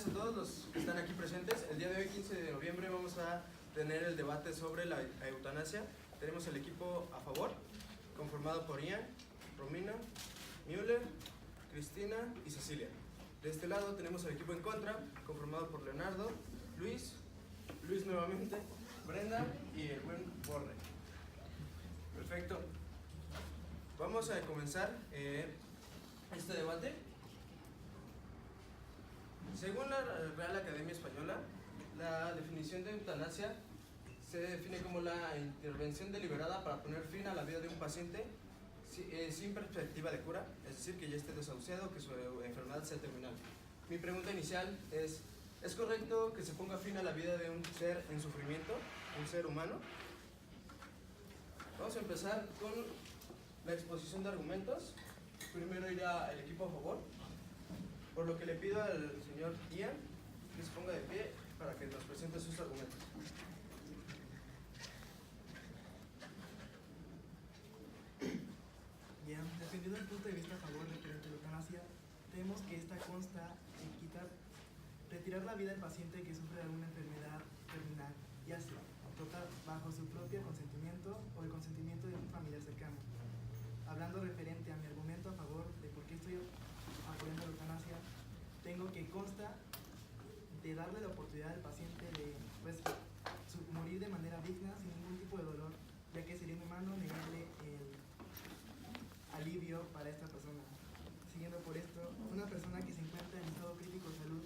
tardes a todos los que están aquí presentes. El día de hoy, 15 de noviembre, vamos a tener el debate sobre la eutanasia. Tenemos el equipo a favor, conformado por Ian, Romina, Müller, Cristina y Cecilia. De este lado tenemos el equipo en contra, conformado por Leonardo, Luis nuevamente, Brenda y el buen Borre. Perfecto. Vamos a comenzar este debate. Según la Real Academia Española, la definición de eutanasia se define como la intervención deliberada para poner fin a la vida de un paciente sin perspectiva de cura, es decir, que ya esté desahuciado, que su enfermedad sea terminal. Mi pregunta inicial ¿es correcto que se ponga fin a la vida de un ser en sufrimiento, un ser humano? Vamos a empezar con la exposición de argumentos. Primero irá el equipo a favor, por lo que le pido al señor Ian que se ponga de pie para que nos presente sus argumentos. Bien, defendiendo el punto de vista a favor referente a la eutanasia, tenemos que esta consta en retirar la vida del paciente que sufre de alguna enfermedad terminal, ya sea total bajo su propio consentimiento o el consentimiento de un familiar cercano. Hablando referente a mi argumento a favor de por qué estoy apoyando la eutanasia, tengo que consta de darle la oportunidad al paciente de morir de manera digna, sin ningún tipo de dolor, ya que sería inhumano negarle el alivio para esta persona. Siguiendo por esto, una persona que se encuentra en estado crítico de salud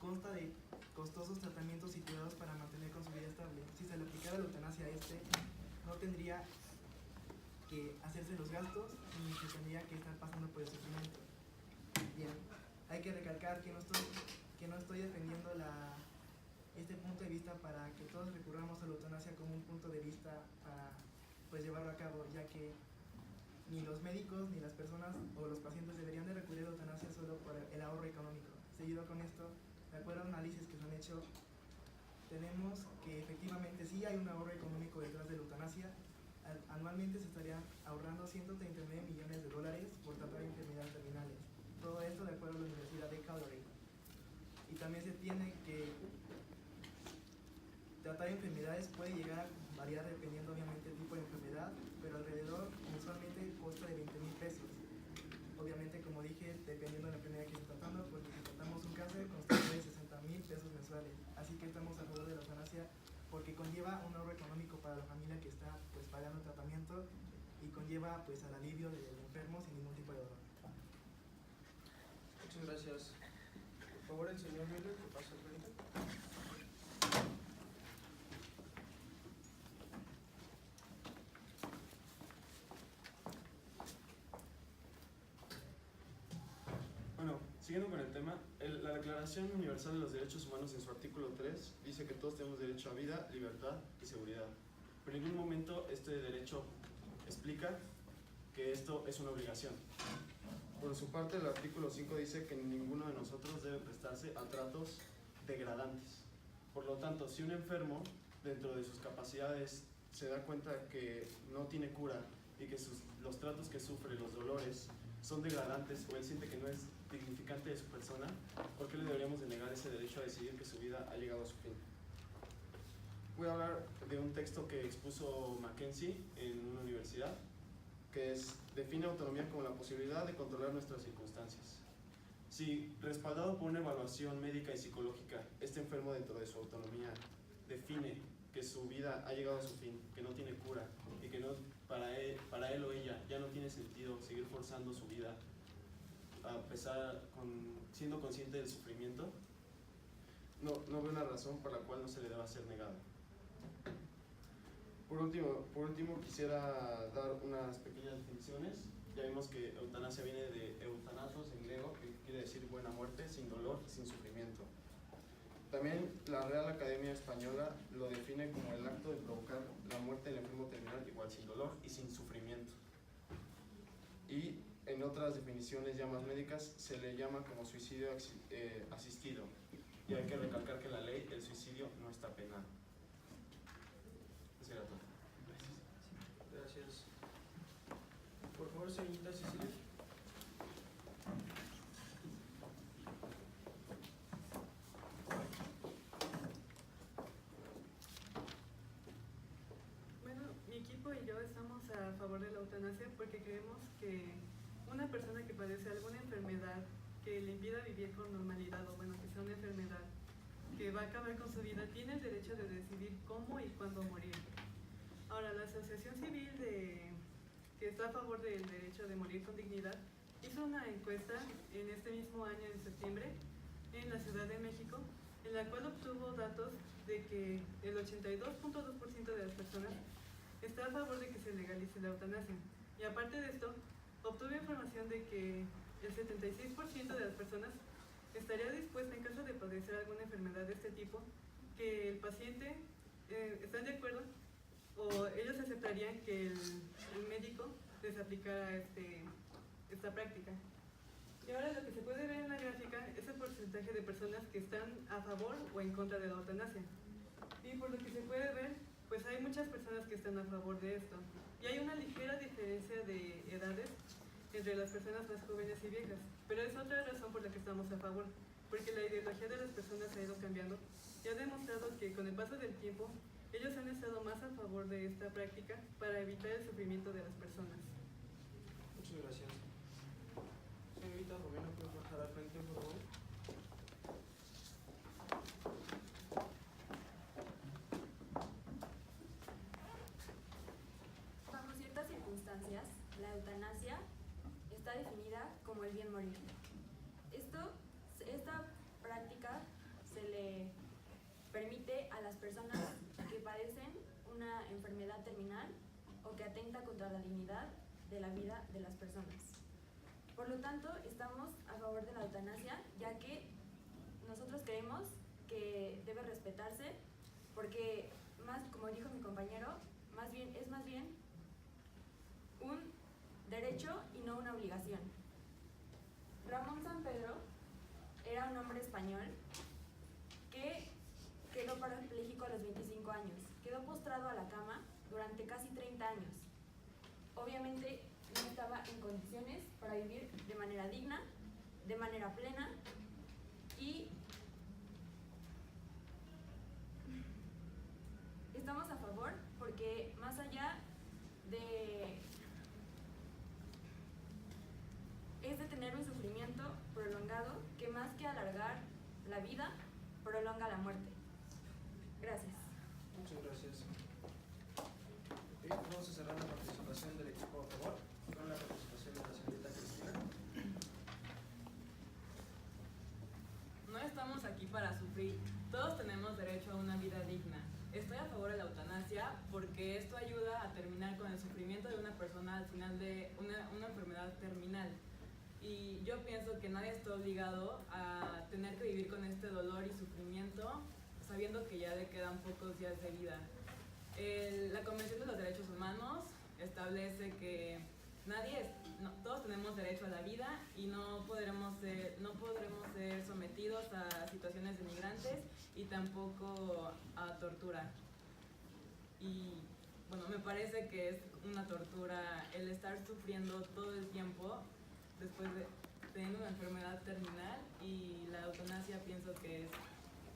consta de costosos tratamientos y cuidados para mantener con su vida estable. Si se le aplicara la eutanasia a no tendría que hacerse los gastos ni se tendría que estar pasando por el sufrimiento. Bien, hay que recalcar que no estoy defendiendo este punto de vista para que todos recurramos a la eutanasia como un punto de vista para llevarlo a cabo, ya que ni los médicos ni las personas o los pacientes deberían de recurrir a la eutanasia solo por el ahorro económico. Seguido con esto, de acuerdo a análisis que se han hecho, tenemos que efectivamente sí hay un ahorro económico detrás de la eutanasia. Anualmente se estarían ahorrando 139 millones de dólares por tratar enfermedades terminales. Todo esto de acuerdo a la Universidad de Calgary. Y también se tiene que tratar enfermedades puede llegar a variar dependiendo obviamente del tipo de enfermedad, pero alrededor mensualmente costa de 20,000 pesos. Obviamente, como dije, dependiendo de la enfermedad que esté tratando, porque si tratamos un cáncer costaría de 60,000 pesos mensuales. Así que estamos a favor de la eutanasia porque conlleva un ahorro económico para la familia que está pagando el tratamiento y conlleva al alivio del enfermo sin ningún tipo de dolor. Muchas gracias. Por favor, el señor Müller, que pase al frente. Bueno, siguiendo con el tema, la Declaración Universal de los Derechos Humanos en su artículo 3 dice que todos tenemos derecho a vida, libertad y seguridad. Pero en ningún momento este derecho explica que esto es una obligación. Por su parte, el artículo 5 dice que ninguno de nosotros debe prestarse a tratos degradantes. Por lo tanto, si un enfermo, dentro de sus capacidades, se da cuenta que no tiene cura y que los tratos que sufre, los dolores, son degradantes o él siente que no es dignificante de su persona, ¿por qué le deberíamos de negar ese derecho a decidir que su vida ha llegado a su fin? Voy a hablar de un texto que expuso Mackenzie en una universidad, que define autonomía como la posibilidad de controlar nuestras circunstancias. Si, respaldado por una evaluación médica y psicológica, este enfermo dentro de su autonomía define que su vida ha llegado a su fin, que no tiene cura y que para él o ella ya no tiene sentido seguir forzando su vida siendo consciente del sufrimiento, no veo una razón por la cual no se le deba ser negado. Por último, quisiera dar unas pequeñas definiciones. Ya vimos que eutanasia viene de eutanatos en griego, que quiere decir buena muerte, sin dolor y sin sufrimiento. También la Real Academia Española lo define como el acto de provocar la muerte del enfermo terminal igual sin dolor y sin sufrimiento. Y en otras definiciones ya más médicas se le llama como suicidio asistido. Y hay que recalcar que en la ley el suicidio no está penado. Eso era todo. Gracias. Por favor, señorita Cecilia. estamos a favor de la eutanasia porque creemos que una persona que padece alguna enfermedad que le impida vivir con normalidad, o bueno, que sea una enfermedad que va a acabar con su vida, tiene el derecho de decidir cómo y cuándo morir. Ahora, la Asociación Civil que está a favor del derecho de morir con dignidad hizo una encuesta en este mismo año, en septiembre, en la Ciudad de México, en la cual obtuvo datos de que el 82.2% de las personas está a favor de que se legalice la eutanasia. Y aparte de esto, obtuve información de que el 76% de las personas estaría dispuesta, en caso de padecer alguna enfermedad de este tipo, que el paciente están de acuerdo o ellos aceptarían que el médico les aplicara esta práctica. Y ahora lo que se puede ver en la gráfica es el porcentaje de personas que están a favor o en contra de la eutanasia. Y por lo que se puede ver, pues hay muchas personas que están a favor de esto. Y hay una ligera diferencia de edades entre las personas más jóvenes y viejas. Pero es otra razón por la que estamos a favor, porque la ideología de las personas ha ido cambiando y ha demostrado que con el paso del tiempo, ellos han estado más a favor de esta práctica para evitar el sufrimiento de las personas. Muchas gracias. Señorita Romero, ¿puedes bajar al frente, por favor? Bajo ciertas circunstancias, la eutanasia está definida como el bien morir. Esta práctica se le permite a las personas que padecen una enfermedad terminal o que atenta contra la dignidad de la vida de las personas. Por lo tanto, estamos a favor de la eutanasia, ya que nosotros creemos que debe respetarse, porque, como dijo mi compañero, es más bien un derecho y no una obligación. Ramón Sampedro era un hombre español que quedó parapléjico a los 25 años. Quedó postrado a la cama durante casi 30 años. Obviamente no estaba en condiciones para vivir de manera digna, de manera plena, y estamos a favor porque más allá es de tener un sufrimiento prolongado que más que alargar la vida, prolonga la muerte. Gracias. Muchas gracias. Vamos a cerrar la participación del equipo a favor con la participación de la señorita Cristina. No estamos aquí para sufrir. Todos tenemos derecho a una vida digna. Estoy a favor de la eutanasia porque esto ayuda a terminar con el sufrimiento de una persona al final de una enfermedad terminal. Y yo pienso que nadie está obligado a tener que vivir con este dolor y sufrimiento sabiendo que ya le quedan pocos días de vida. La Convención de los Derechos Humanos establece que todos tenemos derecho a la vida y no podremos ser sometidos a situaciones denigrantes y tampoco a tortura. Y bueno, me parece que es una tortura el estar sufriendo todo el tiempo después de tener una enfermedad terminal, y la eutanasia pienso que es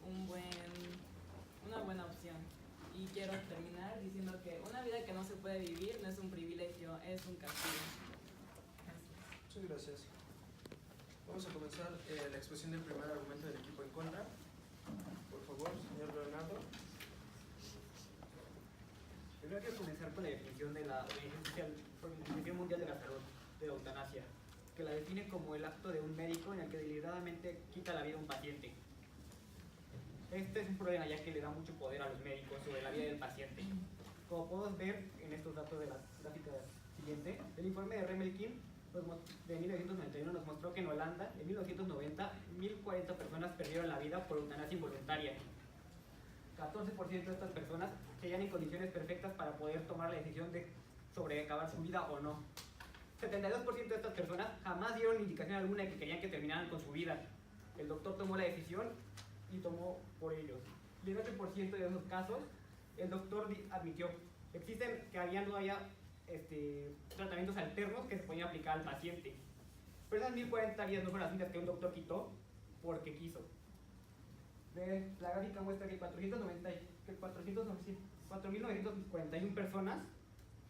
una buena opción. Y quiero terminar diciendo que una vida que no se puede vivir no es un privilegio, es un castigo. Gracias. Muchas gracias. Vamos a comenzar la exposición del primer argumento del equipo en contra. Por favor, señor Leonardo. Primero quiero comenzar con la definición de la Organización Mundial de la Salud de la eutanasia, que la define como el acto de un médico en el que deliberadamente quita la vida a un paciente. Este es un problema ya que le da mucho poder a los médicos sobre la vida del paciente. Como podemos ver en estos datos de la gráfica siguiente, el informe de Remelkin de 1991 nos mostró que en Holanda, en 1990, 1.040 personas perdieron la vida por eutanasia involuntaria. 14% de estas personas seguían en condiciones perfectas para poder tomar la decisión sobre acabar su vida o no. 72% de estas personas jamás dieron indicación alguna de que querían que terminaran con su vida. El doctor tomó la decisión y tomó por ellos. Y en 8% de esos casos, el doctor admitió existen que no haya tratamientos alternos que se podían aplicar al paciente. Pero esas 1.040 vidas no fueron las vidas que un doctor quitó porque quiso. La gráfica muestra que 4.941 personas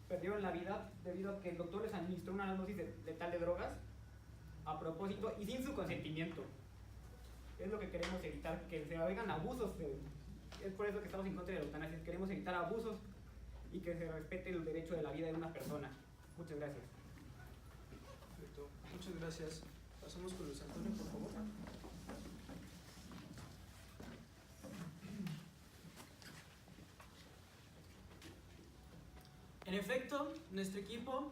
perdieron la vida debido a que el doctor les administró una dosis letal de drogas a propósito y sin su consentimiento. Es lo que queremos evitar, que se hagan abusos. Es por eso que estamos en contra de la eutanasia. Queremos evitar abusos y que se respete el derecho de la vida de una persona. Muchas gracias. Perfecto. Muchas gracias. Pasamos con Luis Antonio, por favor. En efecto, nuestro equipo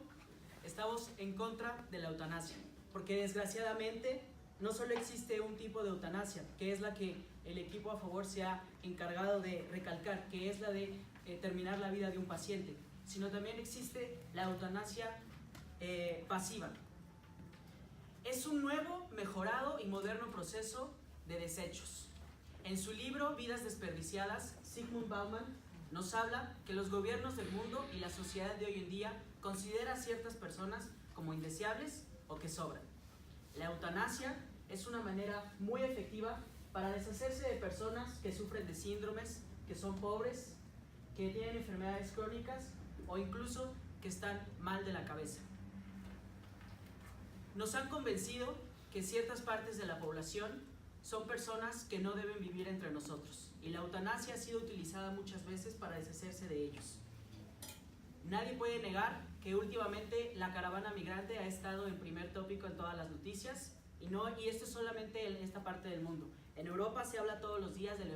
estamos en contra de la eutanasia, porque desgraciadamente no solo existe un tipo de eutanasia, que es la que el equipo a favor se ha encargado de recalcar, que es la de terminar la vida de un paciente, sino también existe la eutanasia pasiva. Es un nuevo, mejorado y moderno proceso de desechos. En su libro Vidas desperdiciadas, Zygmunt Bauman nos habla que los gobiernos del mundo y la sociedad de hoy en día considera a ciertas personas como indeseables o que sobran. La eutanasia es una manera muy efectiva para deshacerse de personas que sufren de síndromes, que son pobres, que tienen enfermedades crónicas o incluso que están mal de la cabeza. Nos han convencido que ciertas partes de la población son personas que no deben vivir entre nosotros y la eutanasia ha sido utilizada muchas veces para deshacerse de ellos. Nadie puede negar que últimamente la caravana migrante ha estado en primer tópico en todas las noticias y esto es solamente en esta parte del mundo. En Europa se habla todos los días de la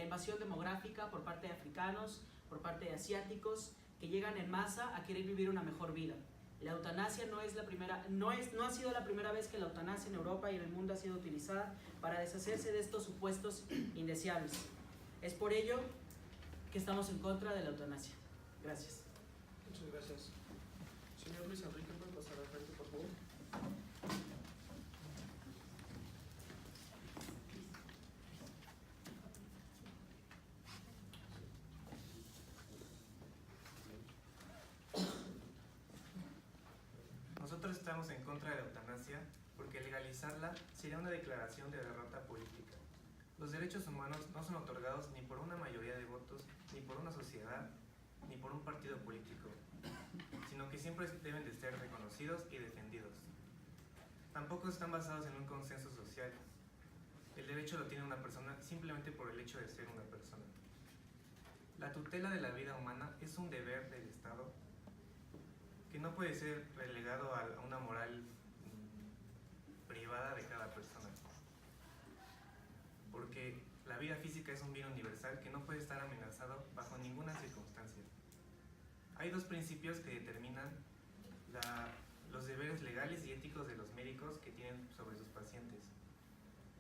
invasión demográfica por parte de africanos, por parte de asiáticos que llegan en masa a querer vivir una mejor vida. La eutanasia no ha sido la primera vez que la eutanasia en Europa y en el mundo ha sido utilizada para deshacerse de estos supuestos indeseables. Es por ello que estamos en contra de la eutanasia. Gracias. Muchas gracias. Señor Luis Enrique, ¿puede pasar al frente, por favor? Nosotros estamos en contra de la eutanasia porque legalizarla sería una declaración de derrota política. Los derechos humanos no son otorgados ni por una mayoría de votos, ni por una sociedad, ni por un partido político, sino que siempre deben de ser reconocidos y defendidos. Tampoco están basados en un consenso social. El derecho lo tiene una persona simplemente por el hecho de ser una persona. La tutela de la vida humana es un deber del Estado que no puede ser relegado a una moral privada de cada persona. Porque la vida física es un bien universal que no puede estar amenazado bajo ninguna circunstancia. Hay dos principios que determinan los deberes legales y éticos de los médicos que tienen sobre sus pacientes.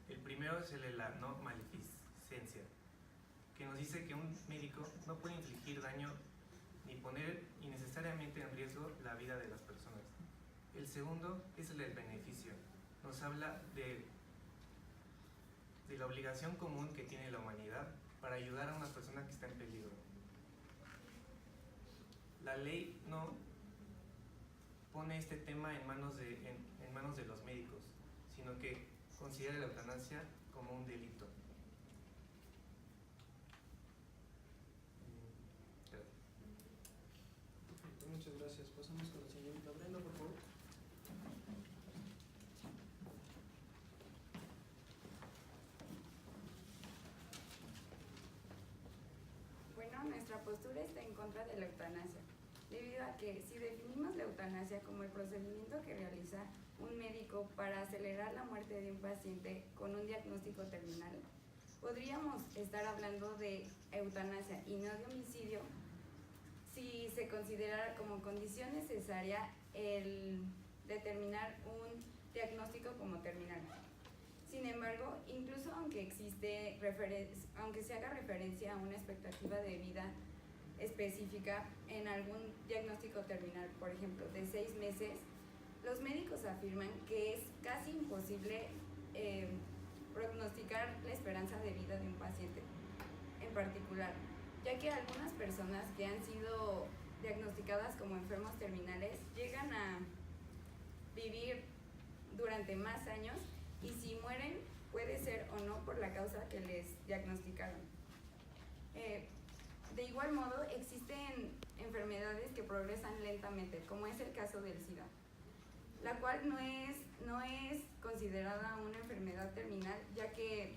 El primero es el de la no maleficencia, que nos dice que un médico no puede infligir daño ni poner innecesariamente en riesgo la vida de las personas. El segundo es el del beneficio. Nos habla de la obligación común que tiene la humanidad para ayudar a una persona que está en peligro. La ley no pone este tema en manos de los médicos, sino que considera la eutanasia como un delito. Perfecto, muchas gracias. Pasamos con la señorita Brenda, por favor. Bueno, nuestra postura está en contra de la eutanasia, debido a que si definimos la eutanasia como el procedimiento que realiza un médico para acelerar la muerte de un paciente con un diagnóstico terminal, podríamos estar hablando de eutanasia y no de homicidio si se considerara como condición necesaria el determinar un diagnóstico como terminal. Sin embargo, incluso aunque se haga referencia a una expectativa de vida específica en algún diagnóstico terminal, por ejemplo, de 6 meses, los médicos afirman que es casi imposible prognosticar la esperanza de vida de un paciente en particular, ya que algunas personas que han sido diagnosticadas como enfermos terminales llegan a vivir durante más años y si mueren puede ser o no por la causa que les diagnosticaron. De igual modo, existen enfermedades que progresan lentamente, como es el caso del SIDA, la cual no es considerada una enfermedad terminal, ya que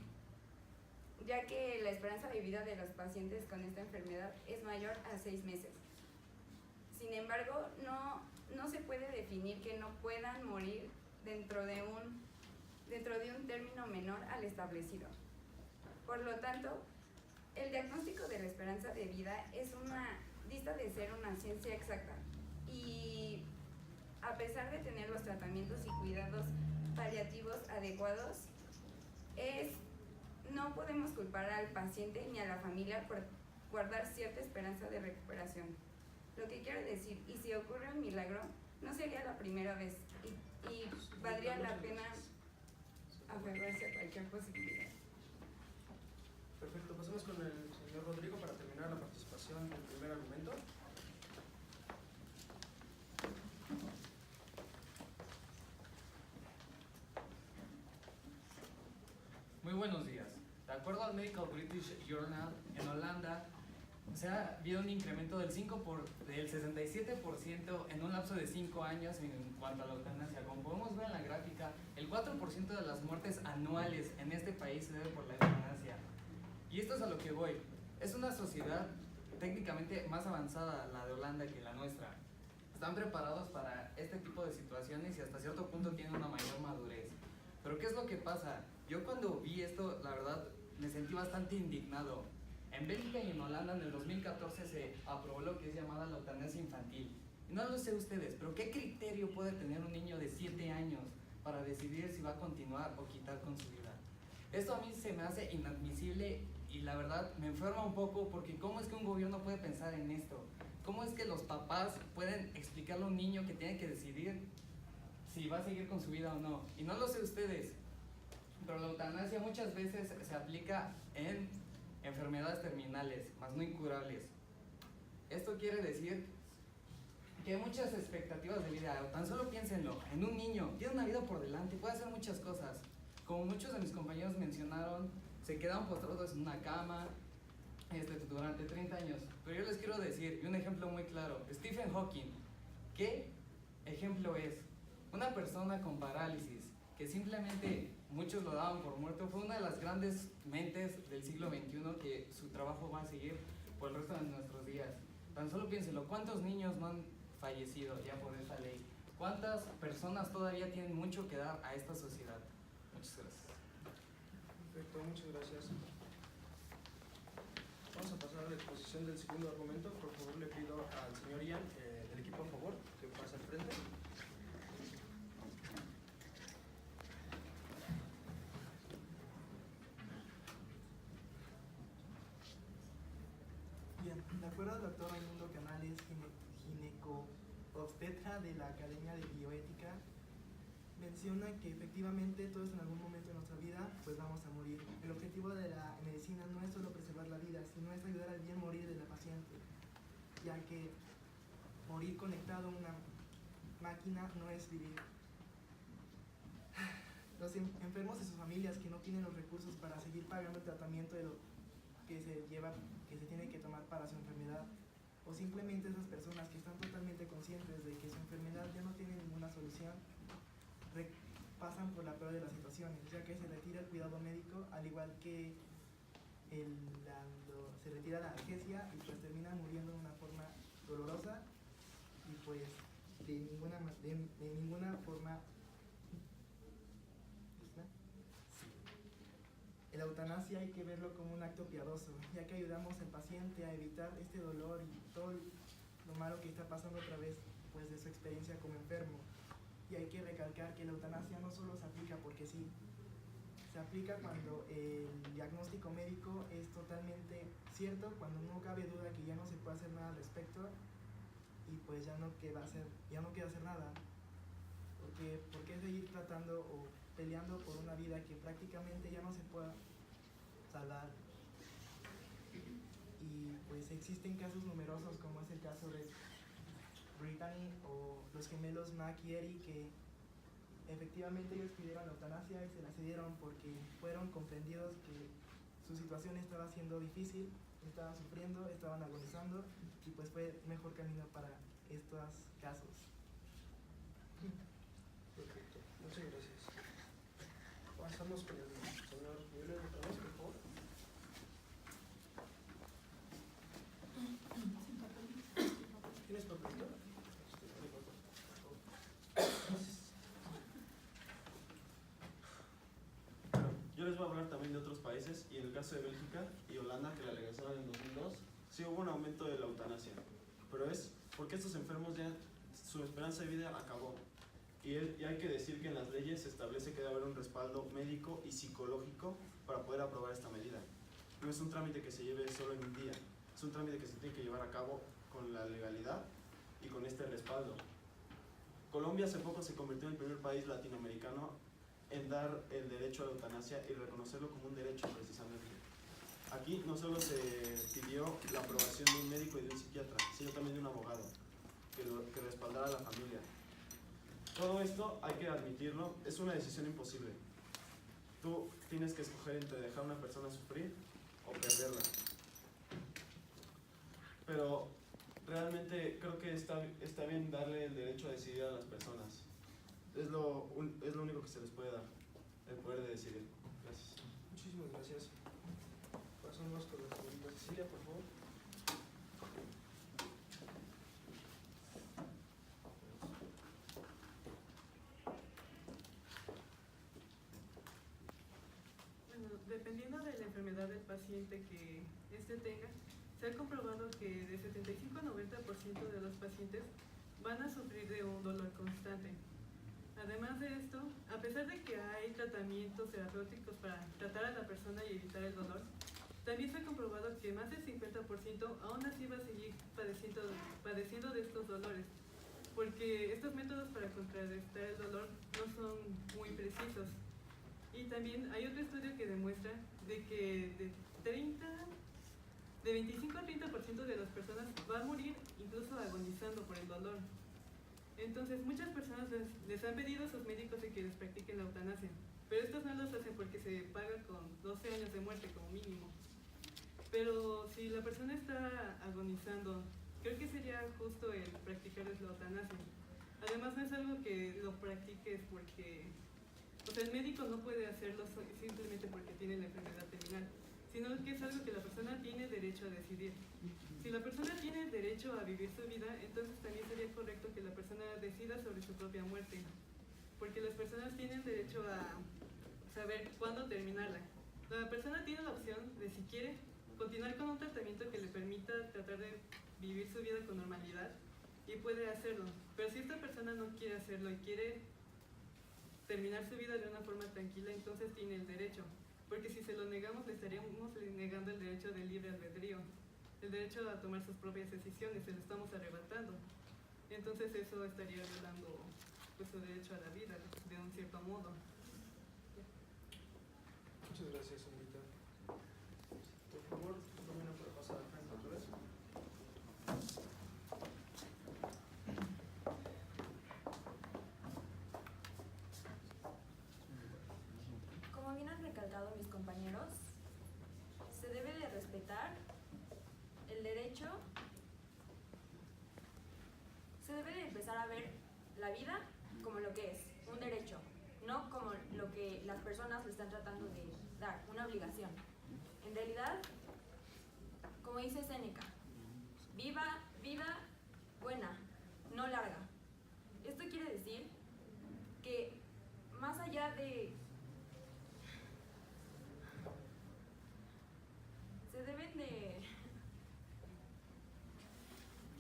la esperanza de vida de los pacientes con esta enfermedad es mayor a 6 meses. Sin embargo, no se puede definir que no puedan morir dentro de un término menor al establecido. Por lo tanto, el diagnóstico de la esperanza de vida dista de ser una ciencia exacta, y a pesar de tener los tratamientos y cuidados paliativos adecuados, no podemos culpar al paciente ni a la familia por guardar cierta esperanza de recuperación. Lo que quiero decir, y si ocurre un milagro, no sería la primera vez, y valdría la pena aferrarse a cualquier posibilidad. Perfecto, pasamos con el señor Rodrigo para terminar la participación del primer argumento. Muy buenos días. De acuerdo al Medical British Journal, en Holanda se ha habido un incremento del 67% en un lapso de 5 años en cuanto a la eutanasia. Como podemos ver en la gráfica, el 4% de las muertes anuales en este país se debe por la eutanasia. Y esto es a lo que voy. Es una sociedad técnicamente más avanzada, la de Holanda, que la nuestra. Están preparados para este tipo de situaciones y hasta cierto punto tienen una mayor madurez. Pero ¿qué es lo que pasa? Yo cuando vi esto, la verdad, me sentí bastante indignado. En Bélgica y en Holanda en el 2014 se aprobó lo que es llamada la eutanasia infantil. Y no lo sé ustedes, pero ¿qué criterio puede tener un niño de 7 años para decidir si va a continuar o quitar con su vida? Esto a mí se me hace inadmisible y la verdad me enferma un poco, porque ¿cómo es que un gobierno puede pensar en esto? ¿Cómo es que los papás pueden explicarle a un niño que tiene que decidir si va a seguir con su vida o no? Y no lo sé ustedes, pero la eutanasia muchas veces se aplica en enfermedades terminales, más no incurables. Esto quiere decir que hay muchas expectativas de vida. Tan solo piénsenlo, en un niño, tiene una vida por delante, puede hacer muchas cosas. Como muchos de mis compañeros mencionaron, se quedan postrados en una cama durante 30 años. Pero yo les quiero decir, y un ejemplo muy claro, Stephen Hawking, ¿qué ejemplo es? Una persona con parálisis, que simplemente muchos lo daban por muerto, fue una de las grandes mentes del siglo XXI que su trabajo va a seguir por el resto de nuestros días. Tan solo piénsenlo, ¿cuántos niños no han fallecido ya por esta ley? ¿Cuántas personas todavía tienen mucho que dar a esta sociedad? Muchas gracias. Perfecto, muchas gracias. Vamos a pasar a la exposición del segundo argumento. Por favor, le pido al señor Ian, del equipo a favor, que pase al frente. Bien, de acuerdo al doctor Raimundo Canales, gineco-obstetra de la Academia de Bioética, menciona que efectivamente todos en algún momento de nuestra vida pues vamos a morir. El objetivo de la medicina no es solo preservar la vida, sino es ayudar al bien morir de la paciente, ya que morir conectado a una máquina no es vivir. Los enfermos y sus familias que no tienen los recursos para seguir pagando el tratamiento de lo que se tiene que tomar para su enfermedad, o simplemente esas personas que están totalmente conscientes de que su enfermedad ya no tiene ninguna solución, pasan por la peor de las situaciones, ya que se retira el cuidado médico, al igual que se retira la analgesia, y pues terminan muriendo de una forma dolorosa y pues de ninguna forma. La eutanasia hay que verlo como un acto piadoso, ya que ayudamos al paciente a evitar este dolor y todo lo malo que está pasando a través pues, de su experiencia como enfermo. Y hay que recalcar que la eutanasia no solo se aplica porque sí, se aplica cuando el diagnóstico médico es totalmente cierto, cuando no cabe duda que ya no se puede hacer nada al respecto y pues ya no queda hacer nada. Porque ¿por qué seguir tratando o peleando por una vida que prácticamente ya no se pueda salvar? Y pues existen casos numerosos, como es el caso de Brittany o los gemelos Mac y Eric, que efectivamente ellos pidieron la eutanasia y se la cedieron porque fueron comprendidos que su situación estaba siendo difícil estaban sufriendo, estaban agonizando y pues fue el mejor camino para estos casos. Perfecto, muchas gracias. Pasamos con el señor Müller otra vez, por favor. ¿Tienes papelito? Bueno, yo les voy a hablar también de otros países y en el caso de Bélgica y Holanda, que la legalizaron en 2002, sí hubo un aumento de la eutanasia, pero es porque estos enfermos ya su esperanza de vida acabó. Y hay que decir que en las leyes se establece que debe haber un respaldo médico y psicológico para poder aprobar esta medida. No es un trámite que se lleve solo en un día, es un trámite que se tiene que llevar a cabo con la legalidad y con este respaldo. Colombia hace poco se convirtió en el primer país latinoamericano en dar el derecho a la eutanasia y reconocerlo como un derecho precisamente. Aquí no solo se pidió la aprobación de un médico y de un psiquiatra, sino también de un abogado que respaldara a la familia. Todo esto, hay que admitirlo, es una decisión imposible. Tú tienes que escoger entre dejar a una persona sufrir o perderla. Pero realmente creo que está bien darle el derecho a decidir a las personas. Es lo único que se les puede dar, el poder de decidir. Gracias. Muchísimas gracias. Pasamos con la señorita Cecilia, por favor. Bueno, dependiendo de la enfermedad del paciente que éste tenga, se ha comprobado que de 75 a 90% de los pacientes van a sufrir de un dolor constante. Además de esto, a pesar de que hay tratamientos terapéuticos para tratar a la persona y evitar el dolor, también se ha comprobado que más del 50% aún así va a seguir padeciendo de estos dolores, porque estos métodos para contrarrestar el dolor no son muy precisos. Y también hay otro estudio que demuestra de que de 25 a 30% de las personas va a morir incluso agonizando por el dolor. Entonces, muchas personas les han pedido a sus médicos de que les practiquen la eutanasia, pero estos no los hacen porque se paga con 12 años de muerte como mínimo. Pero si la persona está agonizando, creo que sería justo el practicarles la eutanasia. Además, no es algo que lo practiques porque, o sea, el médico no puede hacerlo simplemente porque tiene la enfermedad terminal, sino que es algo que la persona tiene derecho a decidir. Si la persona tiene derecho a vivir su vida, entonces también sería correcto que la persona decida sobre su propia muerte, porque las personas tienen derecho a saber cuándo terminarla. La persona tiene la opción de, si quiere, continuar con un tratamiento que le permita tratar de vivir su vida con normalidad, y puede hacerlo. Pero si esta persona no quiere hacerlo y quiere terminar su vida de una forma tranquila, entonces tiene el derecho. Porque si se lo negamos, le estaríamos negando el derecho del libre albedrío, el derecho a tomar sus propias decisiones, se lo estamos arrebatando. Entonces eso estaría violando pues, su derecho a la vida, de un cierto modo. Muchas gracias, señorita. Por favor, Romina, para pasar al frente otra vez. Como bien han recalcado mis compañeros, se debe de respetar el derecho, se debe de empezar a ver la vida como lo que es, un derecho, no como lo que las personas le están tratando de dar, una obligación. En realidad, como dice Séneca, viva vida buena, no larga. Esto quiere decir que más allá de se deben de...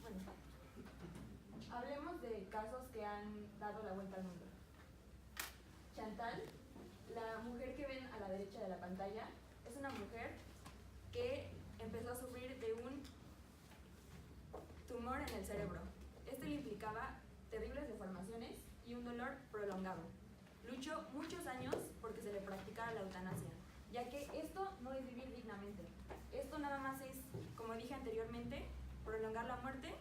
Bueno, hablemos de casos que han dado la vuelta al mundo. Chantal, la mujer que ven a la derecha de la pantalla, es una mujer que empezó a sufrir de un tumor en el cerebro. Este le implicaba terribles deformaciones y un dolor prolongado. Luchó muchos años porque se le practicara la eutanasia, ya que esto no es vivir dignamente. Esto nada más es, como dije anteriormente, prolongar la muerte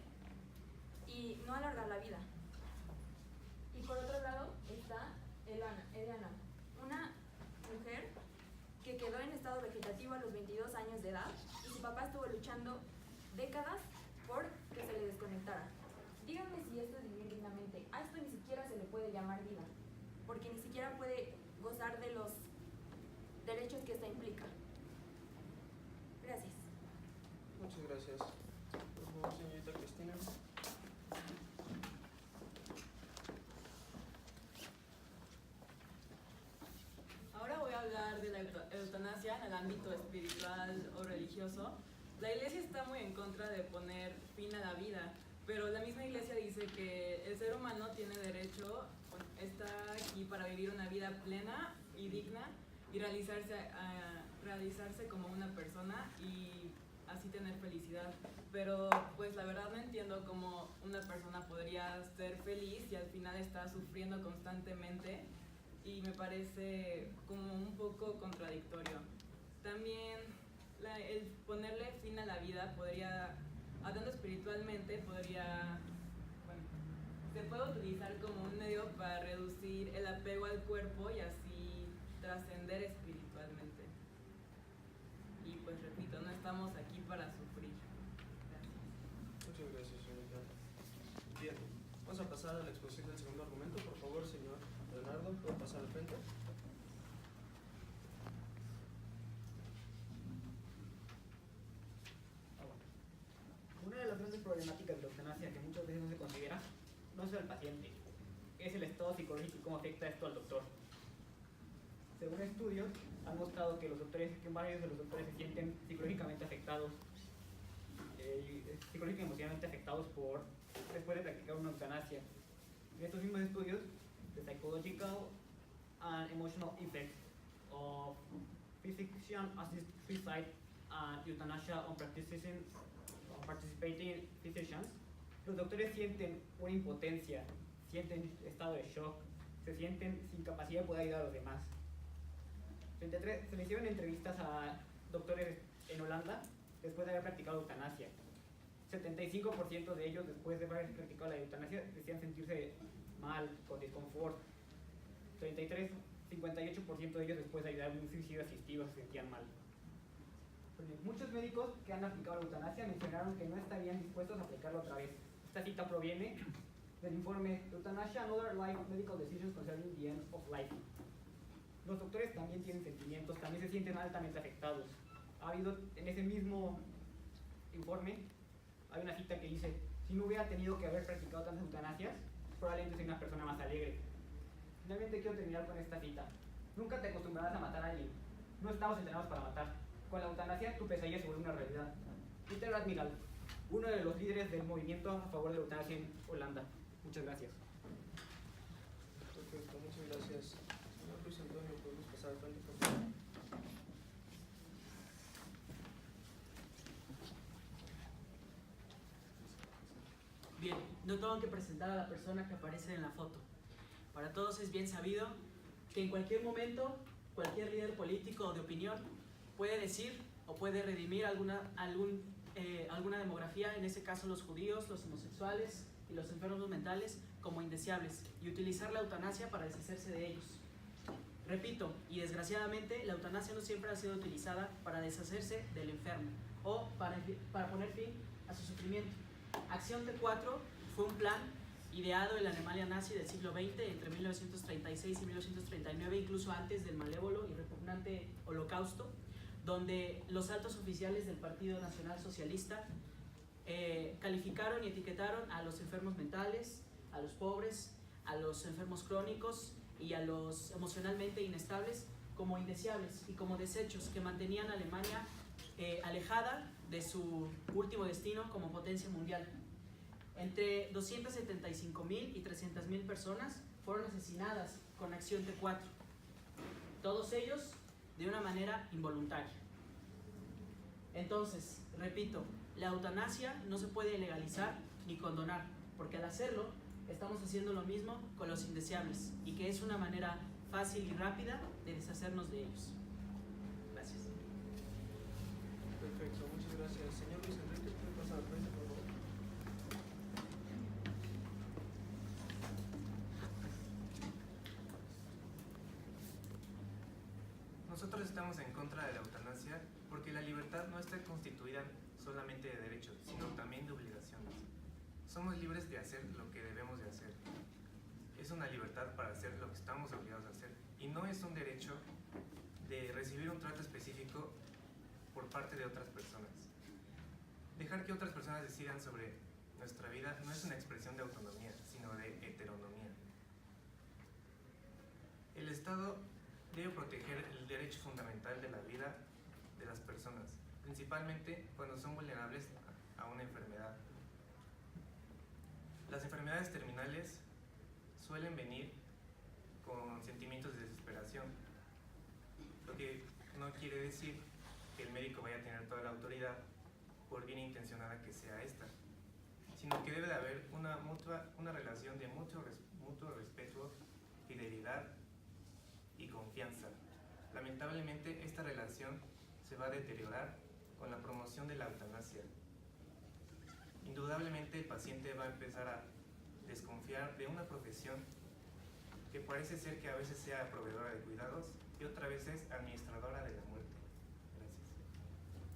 y no alargar la vida. Y por otro lado está Eliana, una mujer que quedó en estado vegetativo a los 22 años de edad y su papá estuvo luchando décadas por que se le desconectara. Díganme si esto es vivir dignamente. A esto ni siquiera se le puede llamar vida, porque ni siquiera puede gozar de los derechos que esta implica. Gracias. Muchas gracias. Por favor, señorita Cristina. Ahora voy a hablar de la eutanasia en el ámbito espiritual o religioso. La iglesia está muy en contra de poner fin a la vida, pero la misma iglesia dice que el ser humano tiene derecho, está aquí para vivir una vida plena y digna y realizarse como una persona y así tener felicidad. Pero pues la verdad no entiendo cómo una persona podría ser feliz y al final está sufriendo constantemente, y me parece como un poco contradictorio. También el ponerle fin a la vida podría, hablando espiritualmente, se puede utilizar como un medio para reducir el apego al cuerpo y así trascender espiritualmente. Y pues repito, no estamos aquí para sufrir. Gracias. Muchas gracias, señorita. Bien, vamos a pasar a la exposición del segundo argumento. Por favor, señor Leonardo, ¿puede pasar al frente? Una de las grandes problemáticas de la eutanasia que muchas veces no se considera no es el paciente, es el estado psicológico y cómo afecta esto al doctor. Según estudios, han mostrado que varios de los doctores se sienten psicológicamente afectados, psicológicamente y emocionalmente afectados después de practicar una eutanasia. En estos mismos estudios, the psychological and emotional effects of physician-assisted suicide and euthanasia on participating physicians, los doctores sienten una impotencia, sienten estado de shock, se sienten sin capacidad de poder ayudar a los demás. Se le hicieron entrevistas a doctores en Holanda después de haber practicado eutanasia. 75% de ellos, después de haber practicado la eutanasia, decían sentirse mal, con desconfort. 58% de ellos, después de ayudar a un suicidio asistido, se sentían mal. Muchos médicos que han aplicado la eutanasia mencionaron que no estarían dispuestos a aplicarlo otra vez. Esta cita proviene del informe Euthanasia and Other Life Medical Decisions Concerning the End of Life. Los doctores también tienen sentimientos, también se sienten altamente afectados. En ese mismo informe hay una cita que dice: si no hubiera tenido que haber practicado tantas eutanasias, probablemente soy una persona más alegre. Finalmente quiero terminar con esta cita: nunca te acostumbrarás a matar a alguien, no estamos entrenados para matar. Con la eutanasia tu pesadilla se vuelve una realidad. Peter Admiral, uno de los líderes del movimiento a favor de la eutanasia en Holanda. Muchas gracias. Perfecto, muchas gracias. Señor Luis Antonio, ¿podemos pasar al frente, por favor? Bien, no tengo que presentar a la persona que aparece en la foto. Para todos es bien sabido que en cualquier momento, cualquier líder político o de opinión puede decir o puede redimir alguna demografía, en ese caso los judíos, los homosexuales y los enfermos mentales, como indeseables, y utilizar la eutanasia para deshacerse de ellos. Repito, y desgraciadamente, la eutanasia no siempre ha sido utilizada para deshacerse del enfermo o para poner fin a su sufrimiento. Acción T4 fue un plan ideado en la Alemania nazi del siglo XX, entre 1936 y 1939, incluso antes del malévolo y repugnante Holocausto, donde los altos oficiales del Partido Nacional Socialista calificaron y etiquetaron a los enfermos mentales, a los pobres, a los enfermos crónicos y a los emocionalmente inestables como indeseables y como desechos que mantenían a Alemania alejada de su último destino como potencia mundial. Entre 275,000 y 300,000 personas fueron asesinadas con Acción T4, todos ellos de una manera involuntaria. Entonces, repito, la eutanasia no se puede legalizar ni condonar, porque al hacerlo estamos haciendo lo mismo con los indeseables, y que es una manera fácil y rápida de deshacernos de ellos. Gracias. Perfecto, muchas gracias. Señor Luis Enrique, ¿puede pasar al frente, por favor? Nosotros estamos en contra de la eutanasia porque la libertad libertad no está constituida solamente de derechos, sino también de obligaciones. Somos libres de hacer lo que debemos de hacer. Es una libertad para hacer lo que estamos obligados a hacer. Y no es un derecho de recibir un trato específico por parte de otras personas. Dejar que otras personas decidan sobre nuestra vida no es una expresión de autonomía, sino de heteronomía. El Estado debe proteger el derecho fundamental de la vida de las personas, principalmente cuando son vulnerables a una enfermedad. Las enfermedades terminales suelen venir con sentimientos de desesperación, lo que no quiere decir que el médico vaya a tener toda la autoridad por bien intencionada que sea esta, sino que debe de haber una relación de mutuo respeto, fidelidad y confianza. Lamentablemente esta relación se va a deteriorar con la promoción de la eutanasia. Indudablemente el paciente va a empezar a desconfiar de una profesión que parece ser que a veces sea proveedora de cuidados y otra vez es administradora de la muerte. Gracias.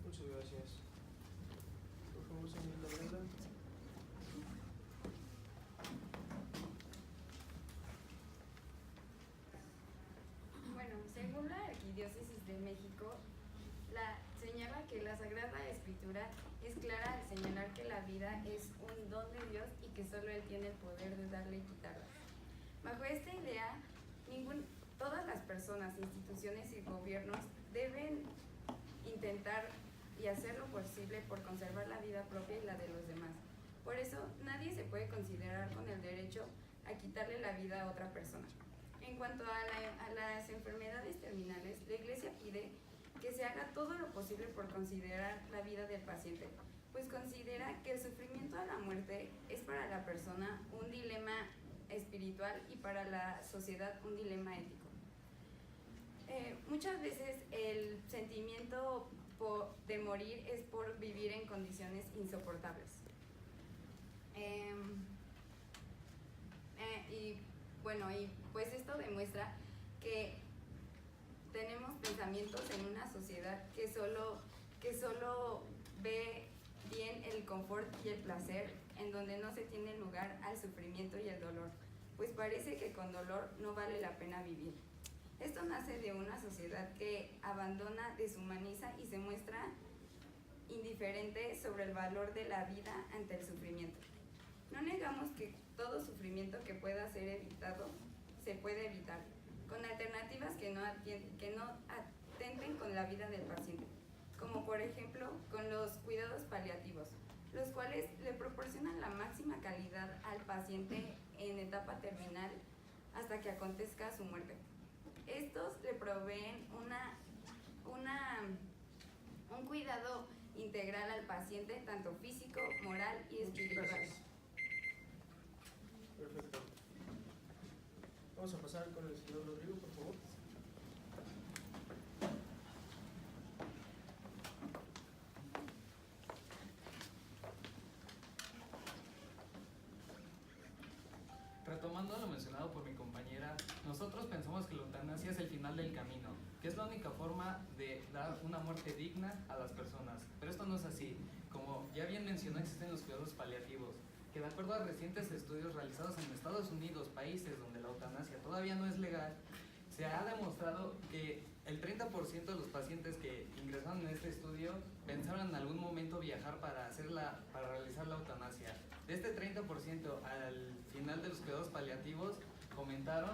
Muchas gracias. Por favor, señorita Brenda. Bueno, según la Arquidiócesis de México, señala que la Sagrada Escritura es clara al señalar que la vida es un don de Dios y que solo Él tiene el poder de darle y quitarla. Bajo esta idea, todas las personas, instituciones y gobiernos deben intentar y hacer lo posible por conservar la vida propia y la de los demás. Por eso, nadie se puede considerar con el derecho a quitarle la vida a otra persona. En cuanto a las enfermedades terminales, la Iglesia pide que se haga todo lo posible por considerar la vida del paciente, pues considera que el sufrimiento a la muerte es para la persona un dilema espiritual y para la sociedad un dilema ético. Muchas veces el sentimiento de morir es por vivir en condiciones insoportables. Y pues esto demuestra que tenemos pensamientos en una sociedad que solo ve bien el confort y el placer, en donde no se tiene lugar al sufrimiento y el dolor, pues parece que con dolor no vale la pena vivir. Esto nace de una sociedad que abandona, deshumaniza y se muestra indiferente sobre el valor de la vida ante el sufrimiento. No negamos que todo sufrimiento que pueda ser evitado se puede evitar, con alternativas que no atenten con la vida del paciente, como por ejemplo con los cuidados paliativos, los cuales le proporcionan la máxima calidad al paciente en etapa terminal hasta que acontezca su muerte. Estos le proveen un cuidado integral al paciente, tanto físico, moral y espiritual. Gracias. Perfecto. Vamos a pasar con el señor Rodrigo, por favor. Retomando lo mencionado por mi compañera, nosotros pensamos que la eutanasia es el final del camino, que es la única forma de dar una muerte digna a las personas. Pero esto no es así. Como ya bien mencionó, existen los cuidados paliativos, que de acuerdo a recientes estudios realizados en Estados Unidos, países donde la eutanasia todavía no es legal, se ha demostrado que el 30% de los pacientes que ingresaron en este estudio pensaron en algún momento viajar para realizar la eutanasia. De este 30%, al final de los cuidados paliativos, comentaron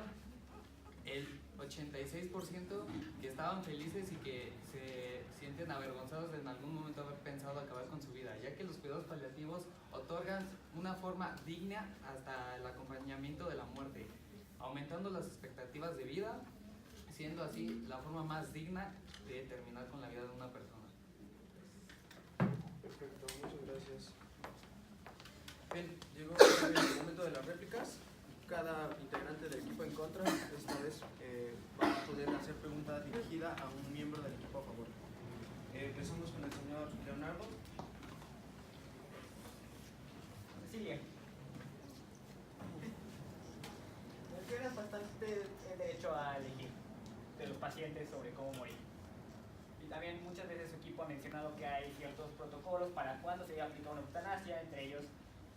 el 86% que estaban felices y que se sienten avergonzados de en algún momento haber pensado acabar con su vida, ya que los cuidados paliativos otorgan una forma digna hasta el acompañamiento de la muerte, aumentando las expectativas de vida, siendo así la forma más digna de terminar con la vida de una persona. Perfecto, muchas gracias. Bien, llegó el momento de las réplicas. Cada integrante del equipo en contra esta vez va a poder hacer pregunta dirigida a un miembro del equipo a favor. Empezamos con el señor Leonardo. Cecilia. Mencionas bastante el derecho a elegir de los pacientes sobre cómo morir. Y también muchas veces su equipo ha mencionado que hay ciertos protocolos para cuándo se aplica una eutanasia, entre ellos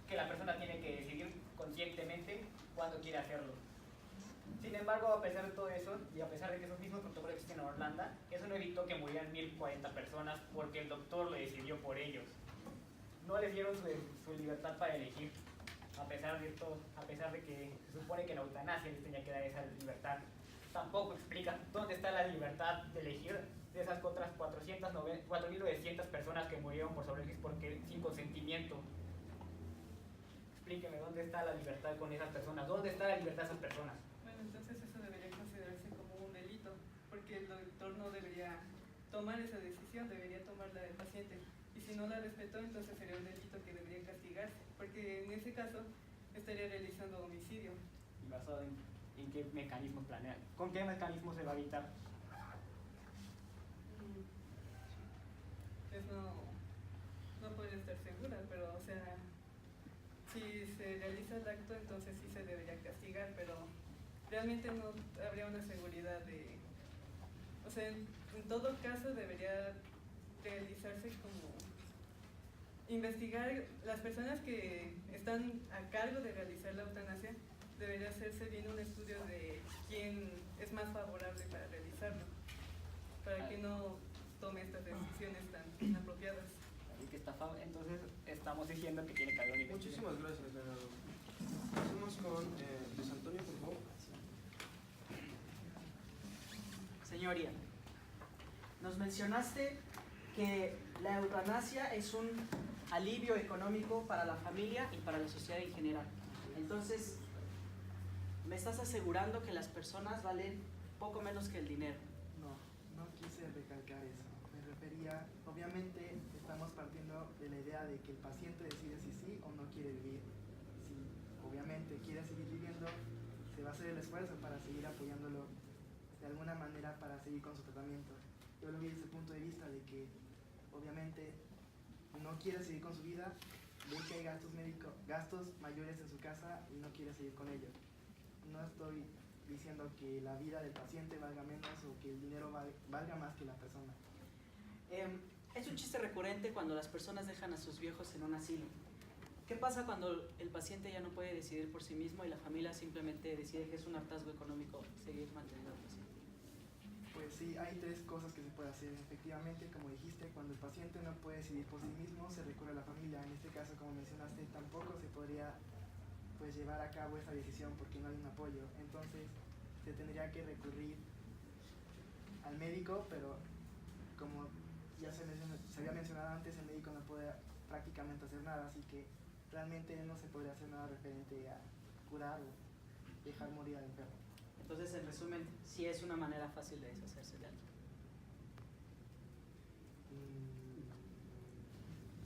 que la persona tiene que decidir conscientemente cuándo quiere hacerlo. Sin embargo, a pesar de todo eso, y a pesar de que esos mismos protocolos existen en Holanda, eso no evitó que murieran 1040 personas porque el doctor lo decidió por ellos. No les dieron su libertad para elegir, a pesar de esto, a pesar de que se supone que la eutanasia les tenía que dar esa libertad. Tampoco explica dónde está la libertad de elegir de esas otras 4.900 personas que murieron por sobredosis porque sin consentimiento. Explíqueme dónde está la libertad con esas personas, dónde está la libertad de esas personas. Bueno, entonces eso debería considerarse como un delito, porque el doctor no debería tomar esa decisión, debería tomarla el paciente. Y si no la respetó, entonces sería un delito que debería castigarse, porque en ese caso estaría realizando homicidio. ¿Y basado en qué mecanismos planean? ¿Con qué mecanismos se va a evitar? Pues no puedo estar segura, pero o sea, si se realiza el acto, entonces sí se debería castigar, pero realmente no habría una seguridad de... O sea, en todo caso debería realizarse como investigar las personas que están a cargo de realizar la eutanasia. Debería hacerse bien un estudio de quién es más favorable para realizarlo, para que no tome estas decisiones tan inapropiadas. Y que está, entonces estamos diciendo que tiene que haber una investigación. Muchísimas gracias, Leonardo. Pasamos con Luis Antonio, por favor. Señoría, nos mencionaste que la eutanasia es un alivio económico para la familia y para la sociedad en general. Entonces, me estás asegurando que las personas valen poco menos que el dinero. No quise recalcar eso. Me refería, obviamente estamos partiendo de la idea de que el paciente decide si sí o no quiere vivir. Si obviamente quiere seguir viviendo, se va a hacer el esfuerzo para seguir apoyándolo de alguna manera para seguir con su tratamiento. Yo lo vi desde el punto de vista de que obviamente no quiere seguir con su vida, ve que hay gastos médicos, gastos mayores en su casa y no quiere seguir con ellos. No estoy diciendo que la vida del paciente valga menos o que el dinero valga más que la persona. Es un chiste recurrente cuando las personas dejan a sus viejos en un asilo. ¿Qué pasa cuando el paciente ya no puede decidir por sí mismo y la familia simplemente decide que es un hartazgo económico seguir manteniendo al paciente? Pues sí, hay tres cosas que se puede hacer. Efectivamente, como dijiste, cuando el paciente no puede decidir por sí mismo, se recurre a la familia. En este caso, como mencionaste, tampoco se podría pues llevar a cabo esa decisión porque no hay un apoyo. Entonces, se tendría que recurrir al médico, pero como ya se había mencionado antes, el médico no puede prácticamente hacer nada, así que realmente no se podría hacer nada referente a curar o dejar morir al enfermo. Entonces, en resumen, sí es una manera fácil de deshacerse de alguien.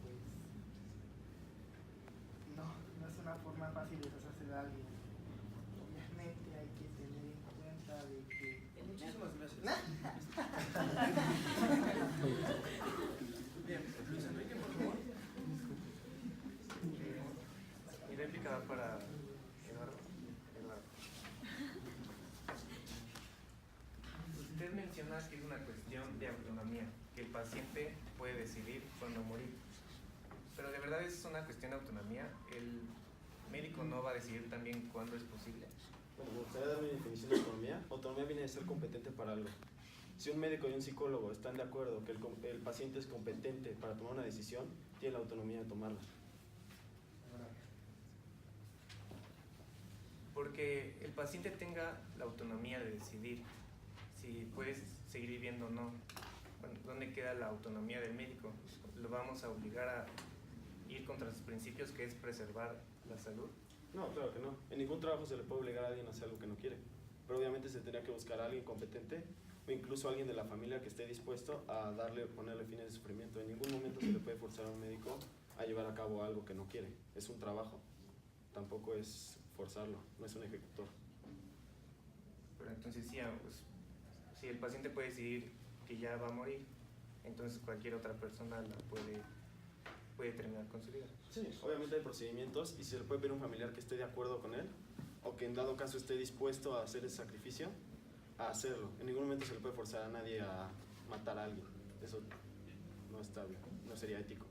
Pues no es una forma fácil de deshacerse de alguien. Obviamente hay que tener en cuenta de que... Muchísimas gracias. Bien, Luis Enrique, por favor. Mi réplica va para Eduardo. Usted menciona que es una cuestión de autonomía, que el paciente puede decidir cuándo morir. Pero de verdad es una cuestión de autonomía. El médico no va a decidir también cuándo es posible. Bueno, me gustaría dar una definición de autonomía. Autonomía viene de ser competente para algo. Si un médico y un psicólogo están de acuerdo que el paciente es competente para tomar una decisión, tiene la autonomía de tomarla. Porque el paciente tenga la autonomía de decidir si puedes seguir viviendo o no. Bueno, ¿dónde queda la autonomía del médico? ¿Lo vamos a obligar a ir contra sus principios, que es preservar la salud? No, claro que no. En ningún trabajo se le puede obligar a alguien a hacer algo que no quiere. Pero obviamente se tendría que buscar a alguien competente o incluso alguien de la familia que esté dispuesto a ponerle fin al sufrimiento. En ningún momento se le puede forzar a un médico a llevar a cabo algo que no quiere. Es un trabajo. Tampoco es forzarlo, no es un ejecutor. Pero entonces sí, pues, si el paciente puede decidir que ya va a morir, entonces cualquier otra persona la puede terminar con su vida. Sí, obviamente hay procedimientos y se le puede pedir a un familiar que esté de acuerdo con él o que en dado caso esté dispuesto a hacer ese sacrificio, a hacerlo. En ningún momento se le puede forzar a nadie a matar a alguien. eso no está bien, no sería ético.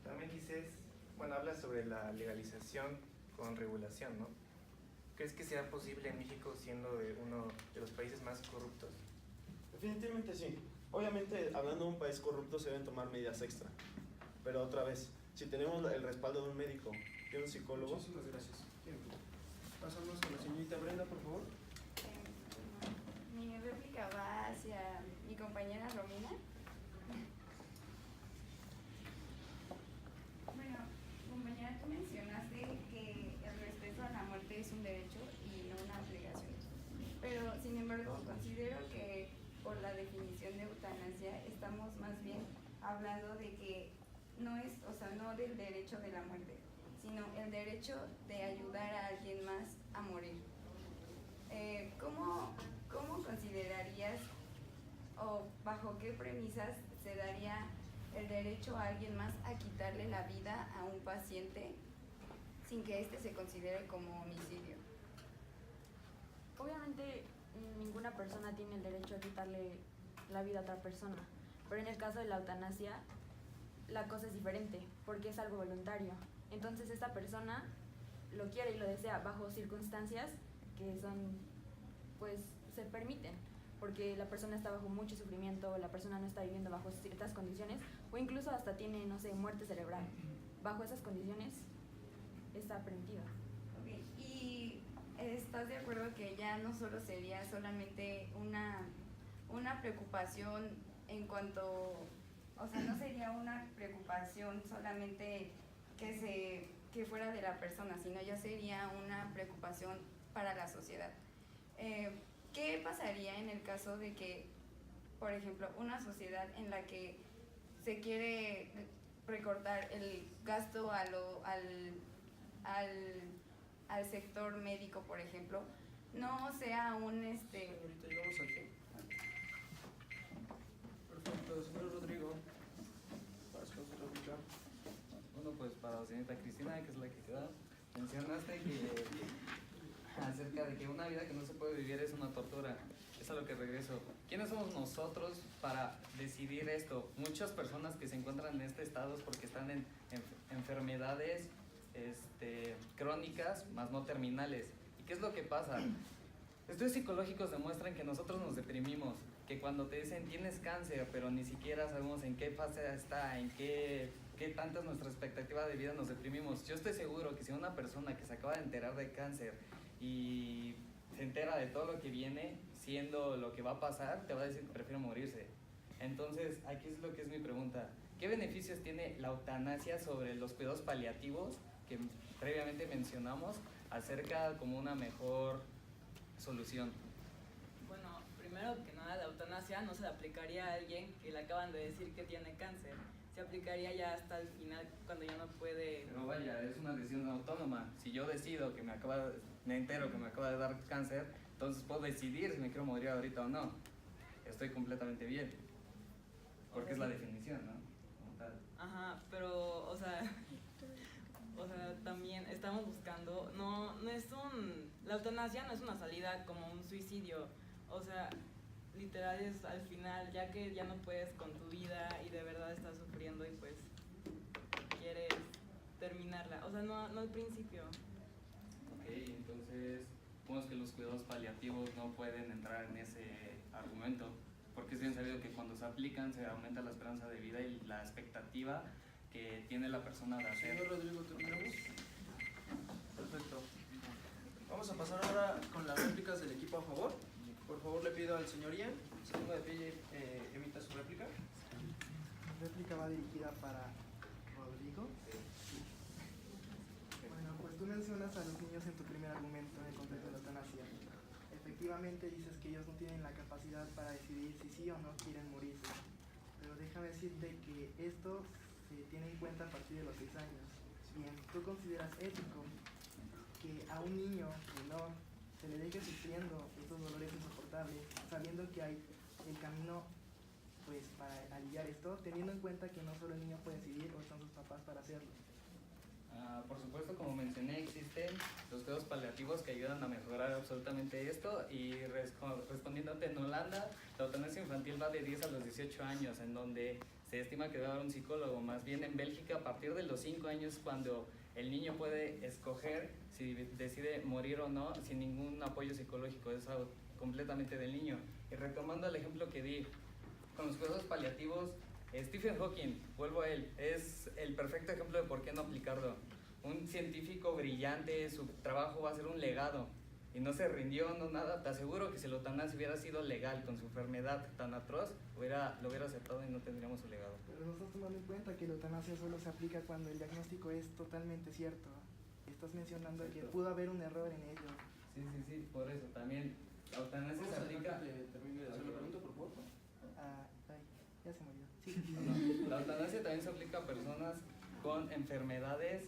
También dices, bueno, hablas sobre la legalización con regulación, ¿no? ¿Crees que sea posible en México siendo uno de los países más corruptos? Definitivamente sí. Obviamente, hablando de un país corrupto, se deben tomar medidas extra. Pero otra vez, si tenemos el respaldo de un médico, de un psicólogo... Muchísimas gracias. Bien. Pasamos con la señorita Brenda, por favor. Mi réplica va hacia mi compañera Romina. Bueno, compañera, tú mencionaste que el respeto a la muerte es un derecho y no una obligación. Pero, sin embargo, considero que por la definición de eutanasia estamos más bien hablando de que no es, o sea, no del derecho de la muerte, sino el derecho de ayudar a alguien más a morir. ¿Cómo considerarías o bajo qué premisas se daría el derecho a alguien más a quitarle la vida a un paciente sin que éste se considere como homicidio? Obviamente ninguna persona tiene el derecho a quitarle la vida a otra persona, pero en el caso de la eutanasia la cosa es diferente porque es algo voluntario. Entonces esta persona lo quiere y lo desea bajo circunstancias que son, pues, se permiten, porque la persona está bajo mucho sufrimiento, la persona no está viviendo bajo ciertas condiciones o incluso hasta tiene, no sé, muerte cerebral. Bajo esas condiciones está permitido. Okay. ¿Y estás de acuerdo que ya no solo sería solamente una preocupación en cuanto, o sea, no sería una preocupación solamente que fuera de la persona, sino ya sería una preocupación para la sociedad? ¿Qué pasaría en el caso de que, por ejemplo, una sociedad en la que se quiere recortar el gasto al sector médico, por ejemplo, no sea un Ahorita llegamos al fin. Perfecto, señor Rodrigo. Vas con su réplica. Bueno, pues para la señorita Cristina, que es la que queda, mencionaste que acerca de que una vida que no se puede vivir es una tortura. Es a lo que regreso. ¿Quiénes somos nosotros para decidir esto? Muchas personas que se encuentran en este estado es porque están en enfermedades crónicas, más no terminales. ¿Y qué es lo que pasa? Estudios psicológicos demuestran que nosotros nos deprimimos, que cuando te dicen tienes cáncer, pero ni siquiera sabemos en qué fase está, en qué tanta es nuestra expectativa de vida, nos deprimimos. Yo estoy seguro que si una persona que se acaba de enterar de cáncer y se entera de todo lo que viene siendo lo que va a pasar, te va a decir que prefiere morirse. Entonces, aquí es lo que es mi pregunta. ¿Qué beneficios tiene la eutanasia sobre los cuidados paliativos que previamente mencionamos acerca como una mejor solución? Bueno, primero que nada, la eutanasia no se le aplicaría a alguien que le acaban de decir que tiene cáncer. Se aplicaría ya hasta el final, cuando ya no puede... Pero vaya, es una decisión autónoma. Si yo decido que me entero que me acaba de dar cáncer, entonces puedo decidir si me quiero morir ahorita o no. Estoy completamente bien. Porque es la definición, ¿no? Como tal. Ajá, pero, o sea, también estamos buscando, la eutanasia no es una salida como un suicidio, o sea, literal es al final, ya que ya no puedes con tu vida y de verdad estás sufriendo y pues quieres terminarla, o sea, no al principio. Ok, entonces, supongo que los cuidados paliativos no pueden entrar en ese argumento, porque es bien sabido que cuando se aplican se aumenta la esperanza de vida y la expectativa que tiene la persona de hacer. Señor Rodrigo, ¿terminamos? Perfecto. Vamos a pasar ahora con las réplicas del equipo a favor. Por favor, le pido al señor Ian, se ponga de pie y emita su réplica. Mi réplica va dirigida para Rodrigo. Bueno, pues tú mencionas a los niños en tu primer argumento en el contexto de la eutanasia. Efectivamente dices que ellos no tienen la capacidad para decidir si sí o no quieren morirse. Pero déjame decirte que esto se tiene en cuenta a partir de los 6 años. Bien, ¿tú consideras ético que a un niño menor se le deje sufriendo estos dolores insoportables, sabiendo que hay el camino pues para aliviar esto, teniendo en cuenta que no solo el niño puede decidir o están sus papás para hacerlo? Por supuesto, como mencioné, existen los cuidados paliativos que ayudan a mejorar absolutamente esto. Y respondiéndote, en Holanda la eutanasia infantil va de 10 a los 18 años, en donde se estima que debe haber un psicólogo. Más bien en Bélgica, a partir de los 5 años, cuando el niño puede escoger si decide morir o no, sin ningún apoyo psicológico, es algo completamente del niño. Y retomando el ejemplo que di con los cuidados paliativos, Stephen Hawking, vuelvo a él, es el perfecto ejemplo de por qué no aplicarlo. Un científico brillante, su trabajo va a ser un legado, y no se rindió, no nada. Te aseguro que si la eutanasia hubiera sido legal con su enfermedad tan atroz, lo hubiera aceptado y no tendríamos su legado. Pero no estás tomando en cuenta que la eutanasia solo se aplica cuando el diagnóstico es totalmente cierto. Estás mencionando que pudo haber un error en ello. Sí, por eso también la eutanasia se aplica. Termine de hacer la pregunta, por favor. Ay, ya se me olvidó. No, la eutanasia también se aplica a personas con enfermedades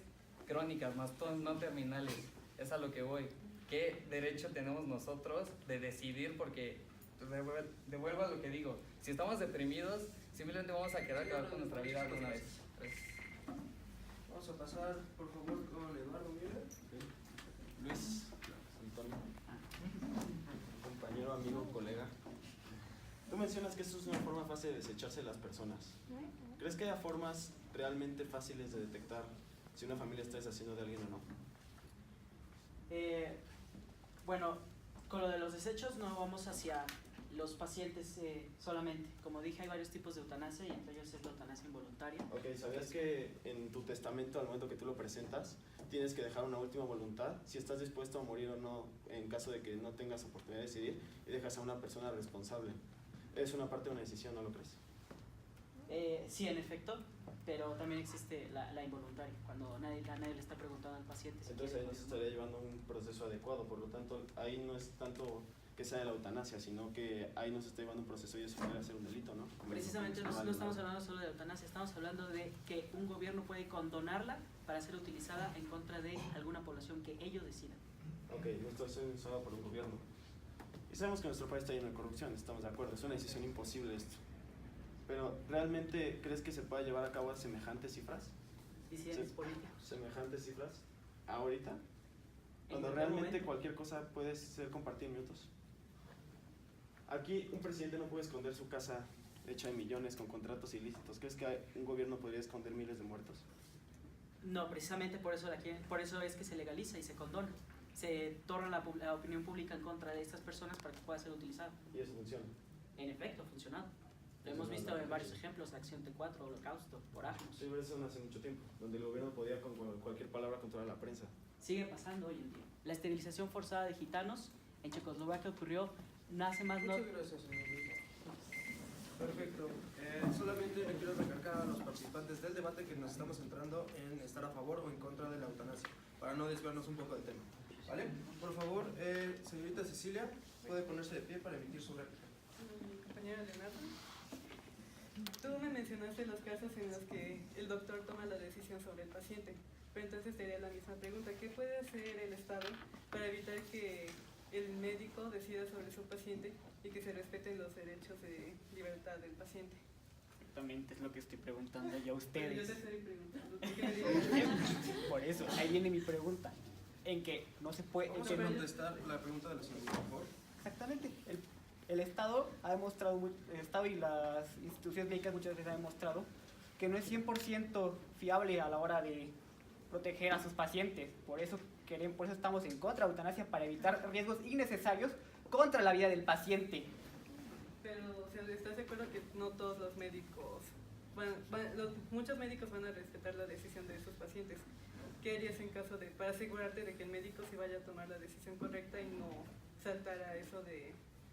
crónicas, más no terminales. Es a lo que voy. ¿Qué derecho tenemos nosotros de decidir? Porque devuelvo a lo que digo. Si estamos deprimidos, simplemente vamos a quedar acabar con nuestra vida alguna vez. Vamos a pasar, por favor, con Eduardo Müller. Luis Antonio, compañero, amigo, colega. Tú mencionas que esto es una forma fácil de desecharse de las personas. ¿Crees que haya formas realmente fáciles de detectar si una familia está deshaciendo de alguien o no? Bueno, con lo de los desechos no vamos hacia los pacientes solamente. Como dije, hay varios tipos de eutanasia y entre ellos es la eutanasia involuntaria. Ok, ¿sabías que en tu testamento, al momento que tú lo presentas, tienes que dejar una última voluntad? Si estás dispuesto a morir o no, en caso de que no tengas oportunidad de decidir, y dejas a una persona responsable. Es una parte de una decisión, ¿no lo crees? Sí, en efecto, pero también existe la involuntaria, cuando nadie le está preguntando al paciente si Entonces quiere ahí no se morir. estaría llevando un proceso adecuado, por lo tanto ahí no es tanto que sea de la eutanasia, sino que ahí no se está llevando un proceso y eso podría ser un delito, ¿no? Precisamente no estamos hablando solo de eutanasia, estamos hablando de que un gobierno puede condonarla para ser utilizada en contra de alguna población que ellos decidan. Ok, no está siendo usada por un gobierno. Y sabemos que nuestro país está lleno de corrupción, estamos de acuerdo, es una decisión imposible esto. Pero, ¿realmente crees que se pueda llevar a cabo a semejantes cifras? Disidentes políticos. ¿Semejantes cifras? ¿Ahorita? Cuando cualquier realmente momento. cualquier cosa puede ser compartida en minutos. Aquí un presidente no puede esconder su casa hecha de millones con contratos ilícitos. ¿Crees que un gobierno podría esconder miles de muertos? No, precisamente por eso es que se legaliza y se condona. Se torna la opinión pública en contra de estas personas para que pueda ser utilizada. Y eso funciona. En efecto, ha funcionado. Lo Eso hemos no es visto la en varios corrupción. ejemplos, Acción T4, Holocausto, Orágenos. Sí, pero eso no hace mucho tiempo, donde el gobierno podía con cualquier palabra controlar la prensa. Sigue pasando hoy en día. La esterilización forzada de gitanos en Checoslovaquia ocurrió hace más no. Muchas gracias, señor Luis. Perfecto. Solamente le quiero recalcar a los participantes del debate que nos estamos centrando en estar a favor o en contra de la eutanasia, para no desviarnos un poco del tema. ¿Vale? Por favor, señorita Cecilia, puede ponerse de pie para emitir su réplica. Mi compañera Leonardo, tú me mencionaste los casos en los que el doctor toma la decisión sobre el paciente, pero entonces te haría la misma pregunta. ¿Qué puede hacer el Estado para evitar que el médico decida sobre su paciente y que se respeten los derechos de libertad del paciente? Exactamente es lo que estoy preguntando yo a Pero yo ustedes. te estoy preguntando, ¿tú qué me dirías? Por eso, ahí viene mi pregunta. En que no se puede... Vamos en a que no- contestar la pregunta de la señorita, por favor. Exactamente. El Estado ha demostrado, el Estado y las instituciones médicas muchas veces han demostrado que no es 100% fiable a la hora de proteger a sus pacientes. Por eso estamos en contra de la eutanasia, para evitar riesgos innecesarios contra la vida del paciente. Pero, o sea, ¿estás de acuerdo que no todos los médicos, muchos médicos van a respetar la decisión de sus pacientes? ¿Qué harías en caso de, para asegurarte de que el médico sí vaya a tomar la decisión correcta y no saltar a eso de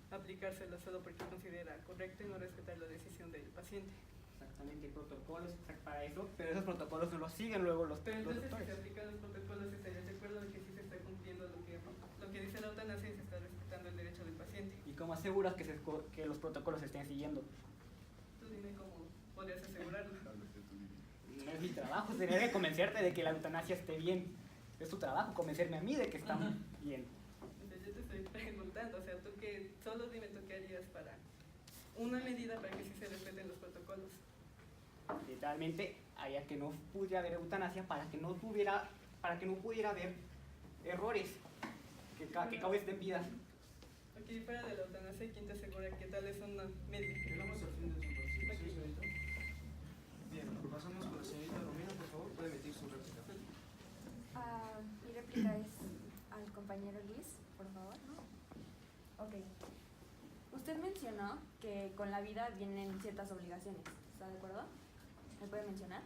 aplicársela solo porque considera correcto y no respetar la decisión del paciente? Exactamente, protocolos para eso, pero esos protocolos no los siguen luego los Pero entonces, si doctores. se aplican los protocolos, ¿estarías de acuerdo en que sí se está cumpliendo lo que dice la eutanasia y se está respetando el derecho del paciente? ¿Y cómo aseguras que los protocolos se estén siguiendo? Tú dime cómo podrías asegurarlo. No es mi trabajo, sería de convencerte de que la eutanasia esté bien. Es tu trabajo, convencerme a mí de que está bien. Entonces yo te estoy preguntando, o sea, solo dime tú qué harías para una medida para que sí se respeten los protocolos. Literalmente, haría que no pudiera haber eutanasia para que no pudiera haber errores que causen vida. Aquí fuera de la eutanasia, ¿quién te asegura que tal es una médica? Llegamos al fin de su participación, señorita. Bien, pasamos con la señorita Romina, por favor, puede emitir su réplica. Mi réplica es al compañero Luis, por favor. Ok. Usted mencionó que con la vida vienen ciertas obligaciones, ¿está de acuerdo? ¿Me puede mencionar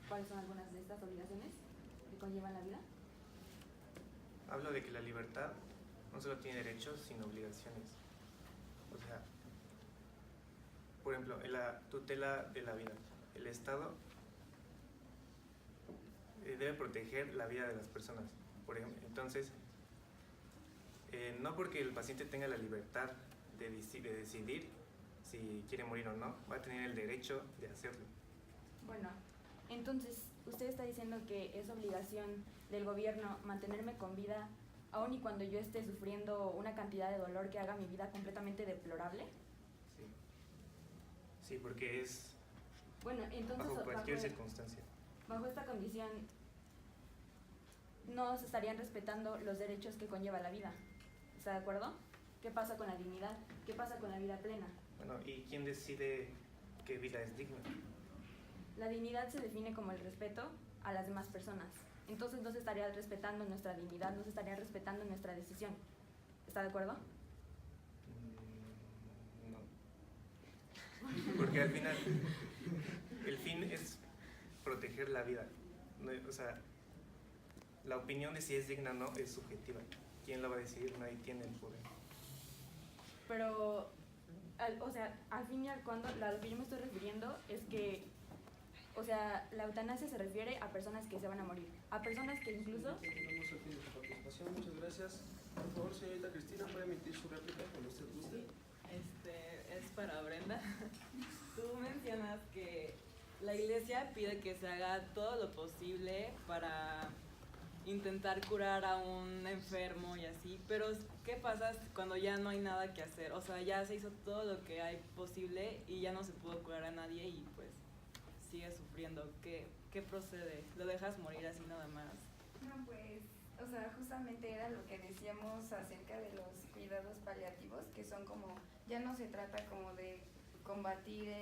cuáles son algunas de estas obligaciones que conllevan la vida? Hablo de que la libertad no solo tiene derechos, sino obligaciones. O sea, por ejemplo, en la tutela de la vida, el Estado debe proteger la vida de las personas. Por ejemplo, entonces, no porque el paciente tenga la libertad de decidir si quiere morir o no, va a tener el derecho de hacerlo. Bueno, entonces, usted está diciendo que es obligación del gobierno mantenerme con vida, aun y cuando yo esté sufriendo una cantidad de dolor que haga mi vida completamente deplorable. Sí, sí, porque es Bueno, entonces, bajo cualquier circunstancia. bajo esta condición, no se estarían respetando los derechos que conlleva la vida. ¿Está de acuerdo? ¿Qué pasa con la dignidad? ¿Qué pasa con la vida plena? Bueno, ¿y quién decide qué vida es digna? La dignidad se define como el respeto a las demás personas. Entonces no se estaría respetando nuestra dignidad, no se estaría respetando nuestra decisión. ¿Está de acuerdo? No. Porque al final, el fin es proteger la vida. No, o sea, la opinión de si es digna o no es subjetiva. ¿Quién lo va a decidir? Nadie tiene el poder. Pero, al fin y al cuando, a lo que yo me estoy refiriendo es que, la eutanasia se refiere a personas que se van a morir, a personas que incluso... Llegamos al fin de su participación, muchas gracias. Por favor, señorita Cristina, puede emitir su réplica cuando usted guste. Es para Brenda. Tú mencionas que la iglesia pide que se haga todo lo posible para intentar curar a un enfermo y así, pero ¿qué pasa cuando ya no hay nada que hacer? O sea, ya se hizo todo lo que hay posible y ya no se pudo curar a nadie y pues sigue sufriendo. ¿Qué procede? ¿Lo dejas morir así nada más? No, pues, justamente era lo que decíamos acerca de los cuidados paliativos, que son como, ya no se trata como de combatir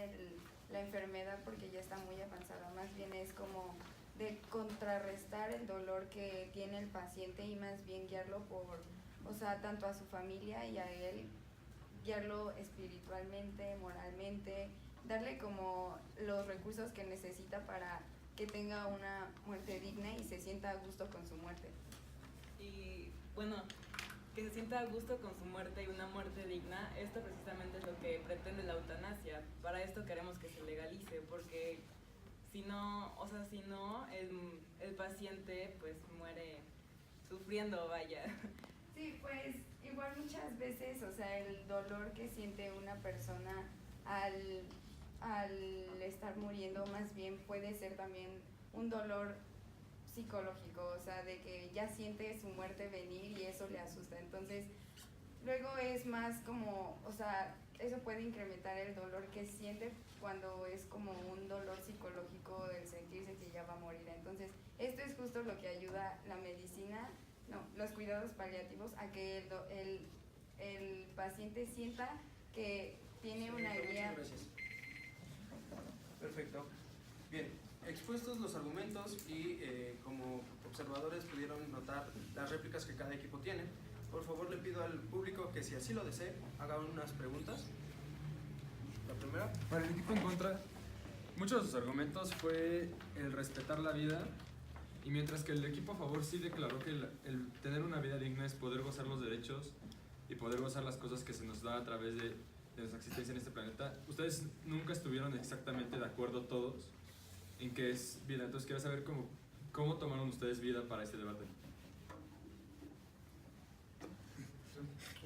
la enfermedad porque ya está muy avanzada, más bien es como de contrarrestar el dolor que tiene el paciente y más bien guiarlo tanto a su familia y a él, guiarlo espiritualmente, moralmente, darle como los recursos que necesita para que tenga una muerte digna y se sienta a gusto con su muerte. Y bueno, que se sienta a gusto con su muerte y una muerte digna, esto precisamente es lo que pretende la eutanasia. Para esto queremos que se legalice, porque si no, el paciente pues muere sufriendo, vaya. Sí, pues igual muchas veces, el dolor que siente una persona al estar muriendo más bien puede ser también un dolor psicológico, de que ya siente su muerte venir y eso le asusta. Entonces, luego es más como, eso puede incrementar el dolor que siente cuando es como un dolor psicológico del sentirse que ya va a morir. Entonces, esto es justo lo que ayuda la medicina, los cuidados paliativos, a que el paciente sienta que tiene una guía. Muchas gracias. Perfecto. Bien, expuestos los argumentos y como observadores pudieron notar las réplicas que cada equipo tiene, por favor le pido al público que si así lo desee, haga unas preguntas. La primera. Para el equipo en contra, muchos de sus argumentos fue el respetar la vida, y mientras que el equipo a favor sí declaró que el tener una vida digna es poder gozar los derechos y poder gozar las cosas que se nos da a través de nuestra existencia en este planeta. Ustedes nunca estuvieron exactamente de acuerdo todos en qué es vida, entonces quiero saber cómo tomaron ustedes vida para este debate.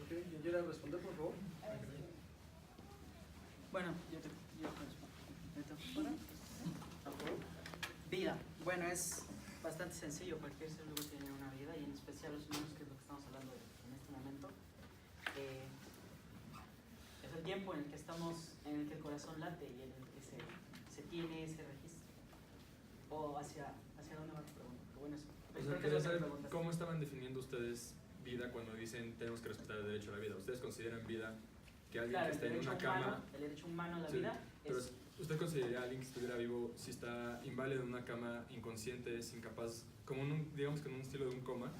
Ok, ¿quién quiere responder, por favor? Bueno, vida. Bueno, es bastante sencillo. Cualquier ser vivo tiene una vida, y en especial los humanos, que es lo que estamos hablando en este momento. Es el tiempo en el que el corazón late y en el que se tiene ese registro. ¿O hacia dónde va tu pregunta? Qué buena eso. O sea, quería saber cómo estaban definiendo ustedes vida cuando dicen tenemos que respetar el derecho a la vida. ¿Ustedes consideran vida que alguien Claro, que esté en una cama... el derecho humano a la Sí, vida pero es... ¿usted consideraría a alguien que estuviera vivo si está inválido en una cama, inconsciente, incapaz, como digamos que en un estilo de un coma?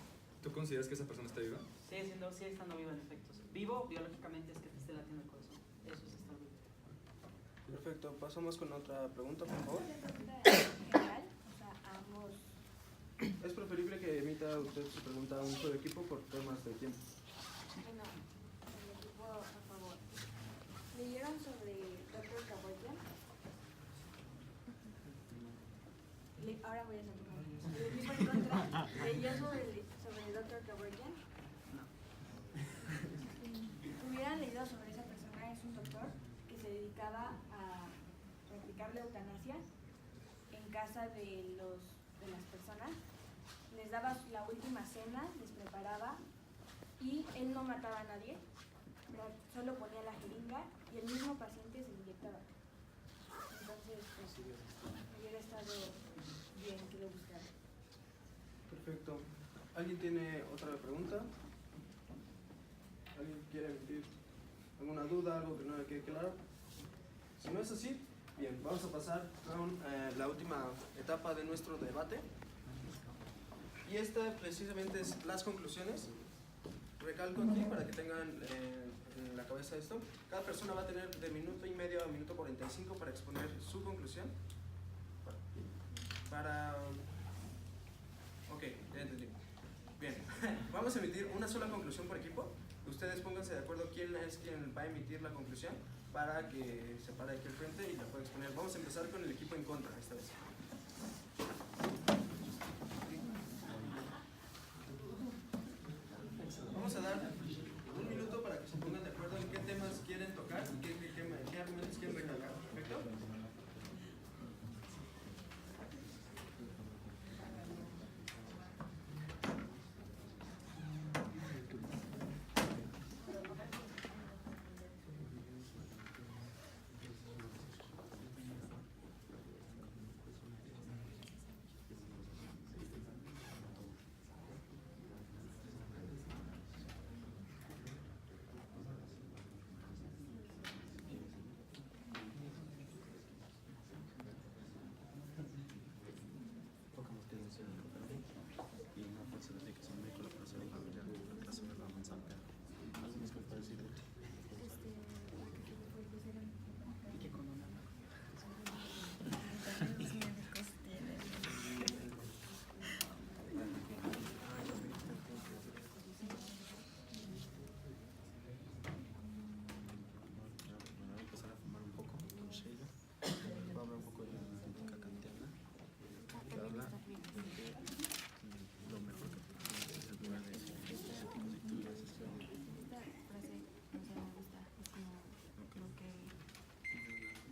¿Tú consideras que esa persona está viva? Sigue estando vivo en efecto. Vivo biológicamente es que te esté latiendo el corazón. Eso es estar vivo. Perfecto, pasamos con otra pregunta, por favor. Una pregunta general, o sea, a ambos. Es preferible que emita usted su pregunta a un solo equipo por temas de tiempo. Bueno, el equipo a favor. ¿Leyeron sobre Dr. Kevorkian? Ahora voy a hacer el equipo en contra. ¿Leyó sobre Dr. Kevorkian? No. Hubieran leído sobre esa persona, es un doctor que se dedicaba a practicar la eutanasia en casa de las personas. Les daba la última cena, les preparaba y él no mataba a nadie, ¿verdad? Solo ponía la jeringa y el mismo paciente se inyectaba. Entonces, pues, hubiera estado bien que lo buscara. Perfecto. ¿Alguien tiene otra pregunta? ¿Alguien quiere emitir alguna duda, algo que no le quede claro? Si no es así, bien, vamos a pasar con la última etapa de nuestro debate. Y esta precisamente es las conclusiones. Recalco aquí para que tengan en la cabeza esto. Cada persona va a tener de minuto y medio a minuto 45 para exponer su conclusión. Ok, ya entendí. Bien, vamos a emitir una sola conclusión por equipo. Ustedes pónganse de acuerdo quién es quien va a emitir la conclusión para que se pare aquí al frente y la pueda exponer. Vamos a empezar con el equipo en contra esta vez. Vamos a dar un minuto para que se pongan de acuerdo en qué temas quieren tocar y qué argumentos quieren recalcar. ¿Perfecto?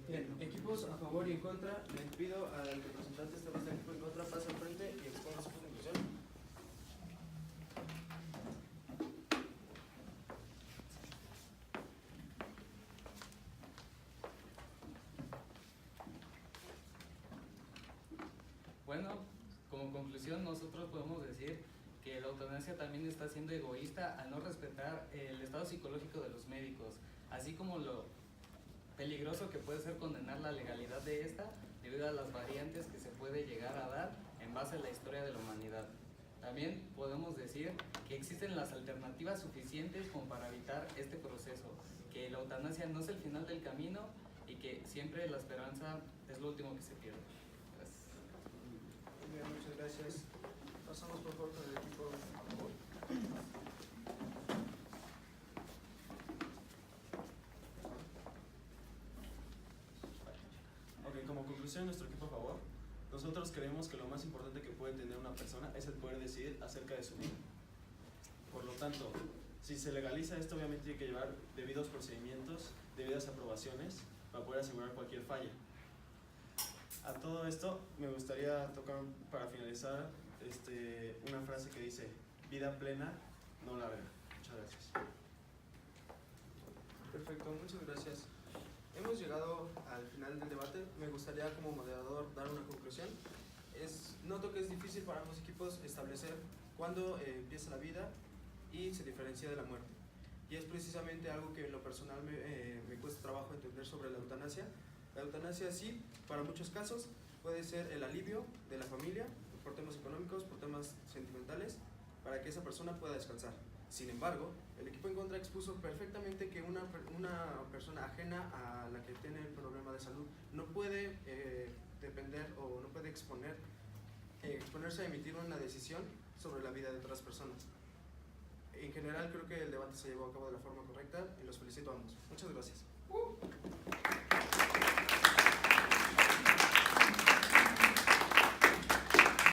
Bien, equipos a favor y en contra. Les pido al representante esta vez del equipo en contra pase al frente y exponga su conclusión. Bueno, como conclusión nosotros podemos decir que la eutanasia también está siendo egoísta al no respetar el estado psicológico de los médicos, así como lo peligroso que puede ser condenar la legalidad de esta debido a las variantes que se puede llegar a dar en base a la historia de la humanidad. También podemos decir que existen las alternativas suficientes como para evitar este proceso, que la eutanasia no es el final del camino y que siempre la esperanza es lo último que se pierde. Gracias. Muy bien, muchas gracias. Pasamos por favor con el equipo a favor. Ok, como conclusión, nuestro equipo a favor, nosotros creemos que lo más importante que puede tener una persona es el poder decidir acerca de su vida. Por lo tanto, si se legaliza esto, obviamente tiene que llevar debidos procedimientos, debidas aprobaciones para poder asegurar cualquier falla. A todo esto me gustaría tocar para finalizar una frase que dice: vida plena, no larga. Muchas gracias. Perfecto, muchas gracias. Hemos llegado al final del debate. Me gustaría como moderador dar una conclusión. noto que es difícil para ambos equipos establecer cuándo empieza la vida y se diferencia de la muerte. Y es precisamente algo que en lo personal me cuesta trabajo entender sobre la eutanasia. La eutanasia sí, para muchos casos, puede ser el alivio de la familia por temas económicos, por temas sentimentales, para que esa persona pueda descansar. Sin embargo, el equipo en contra expuso perfectamente que una persona ajena a la que tiene el problema de salud no puede depender o no puede exponerse a emitir una decisión sobre la vida de otras personas. En general creo que el debate se llevó a cabo de la forma correcta y los felicito a ambos. Muchas gracias.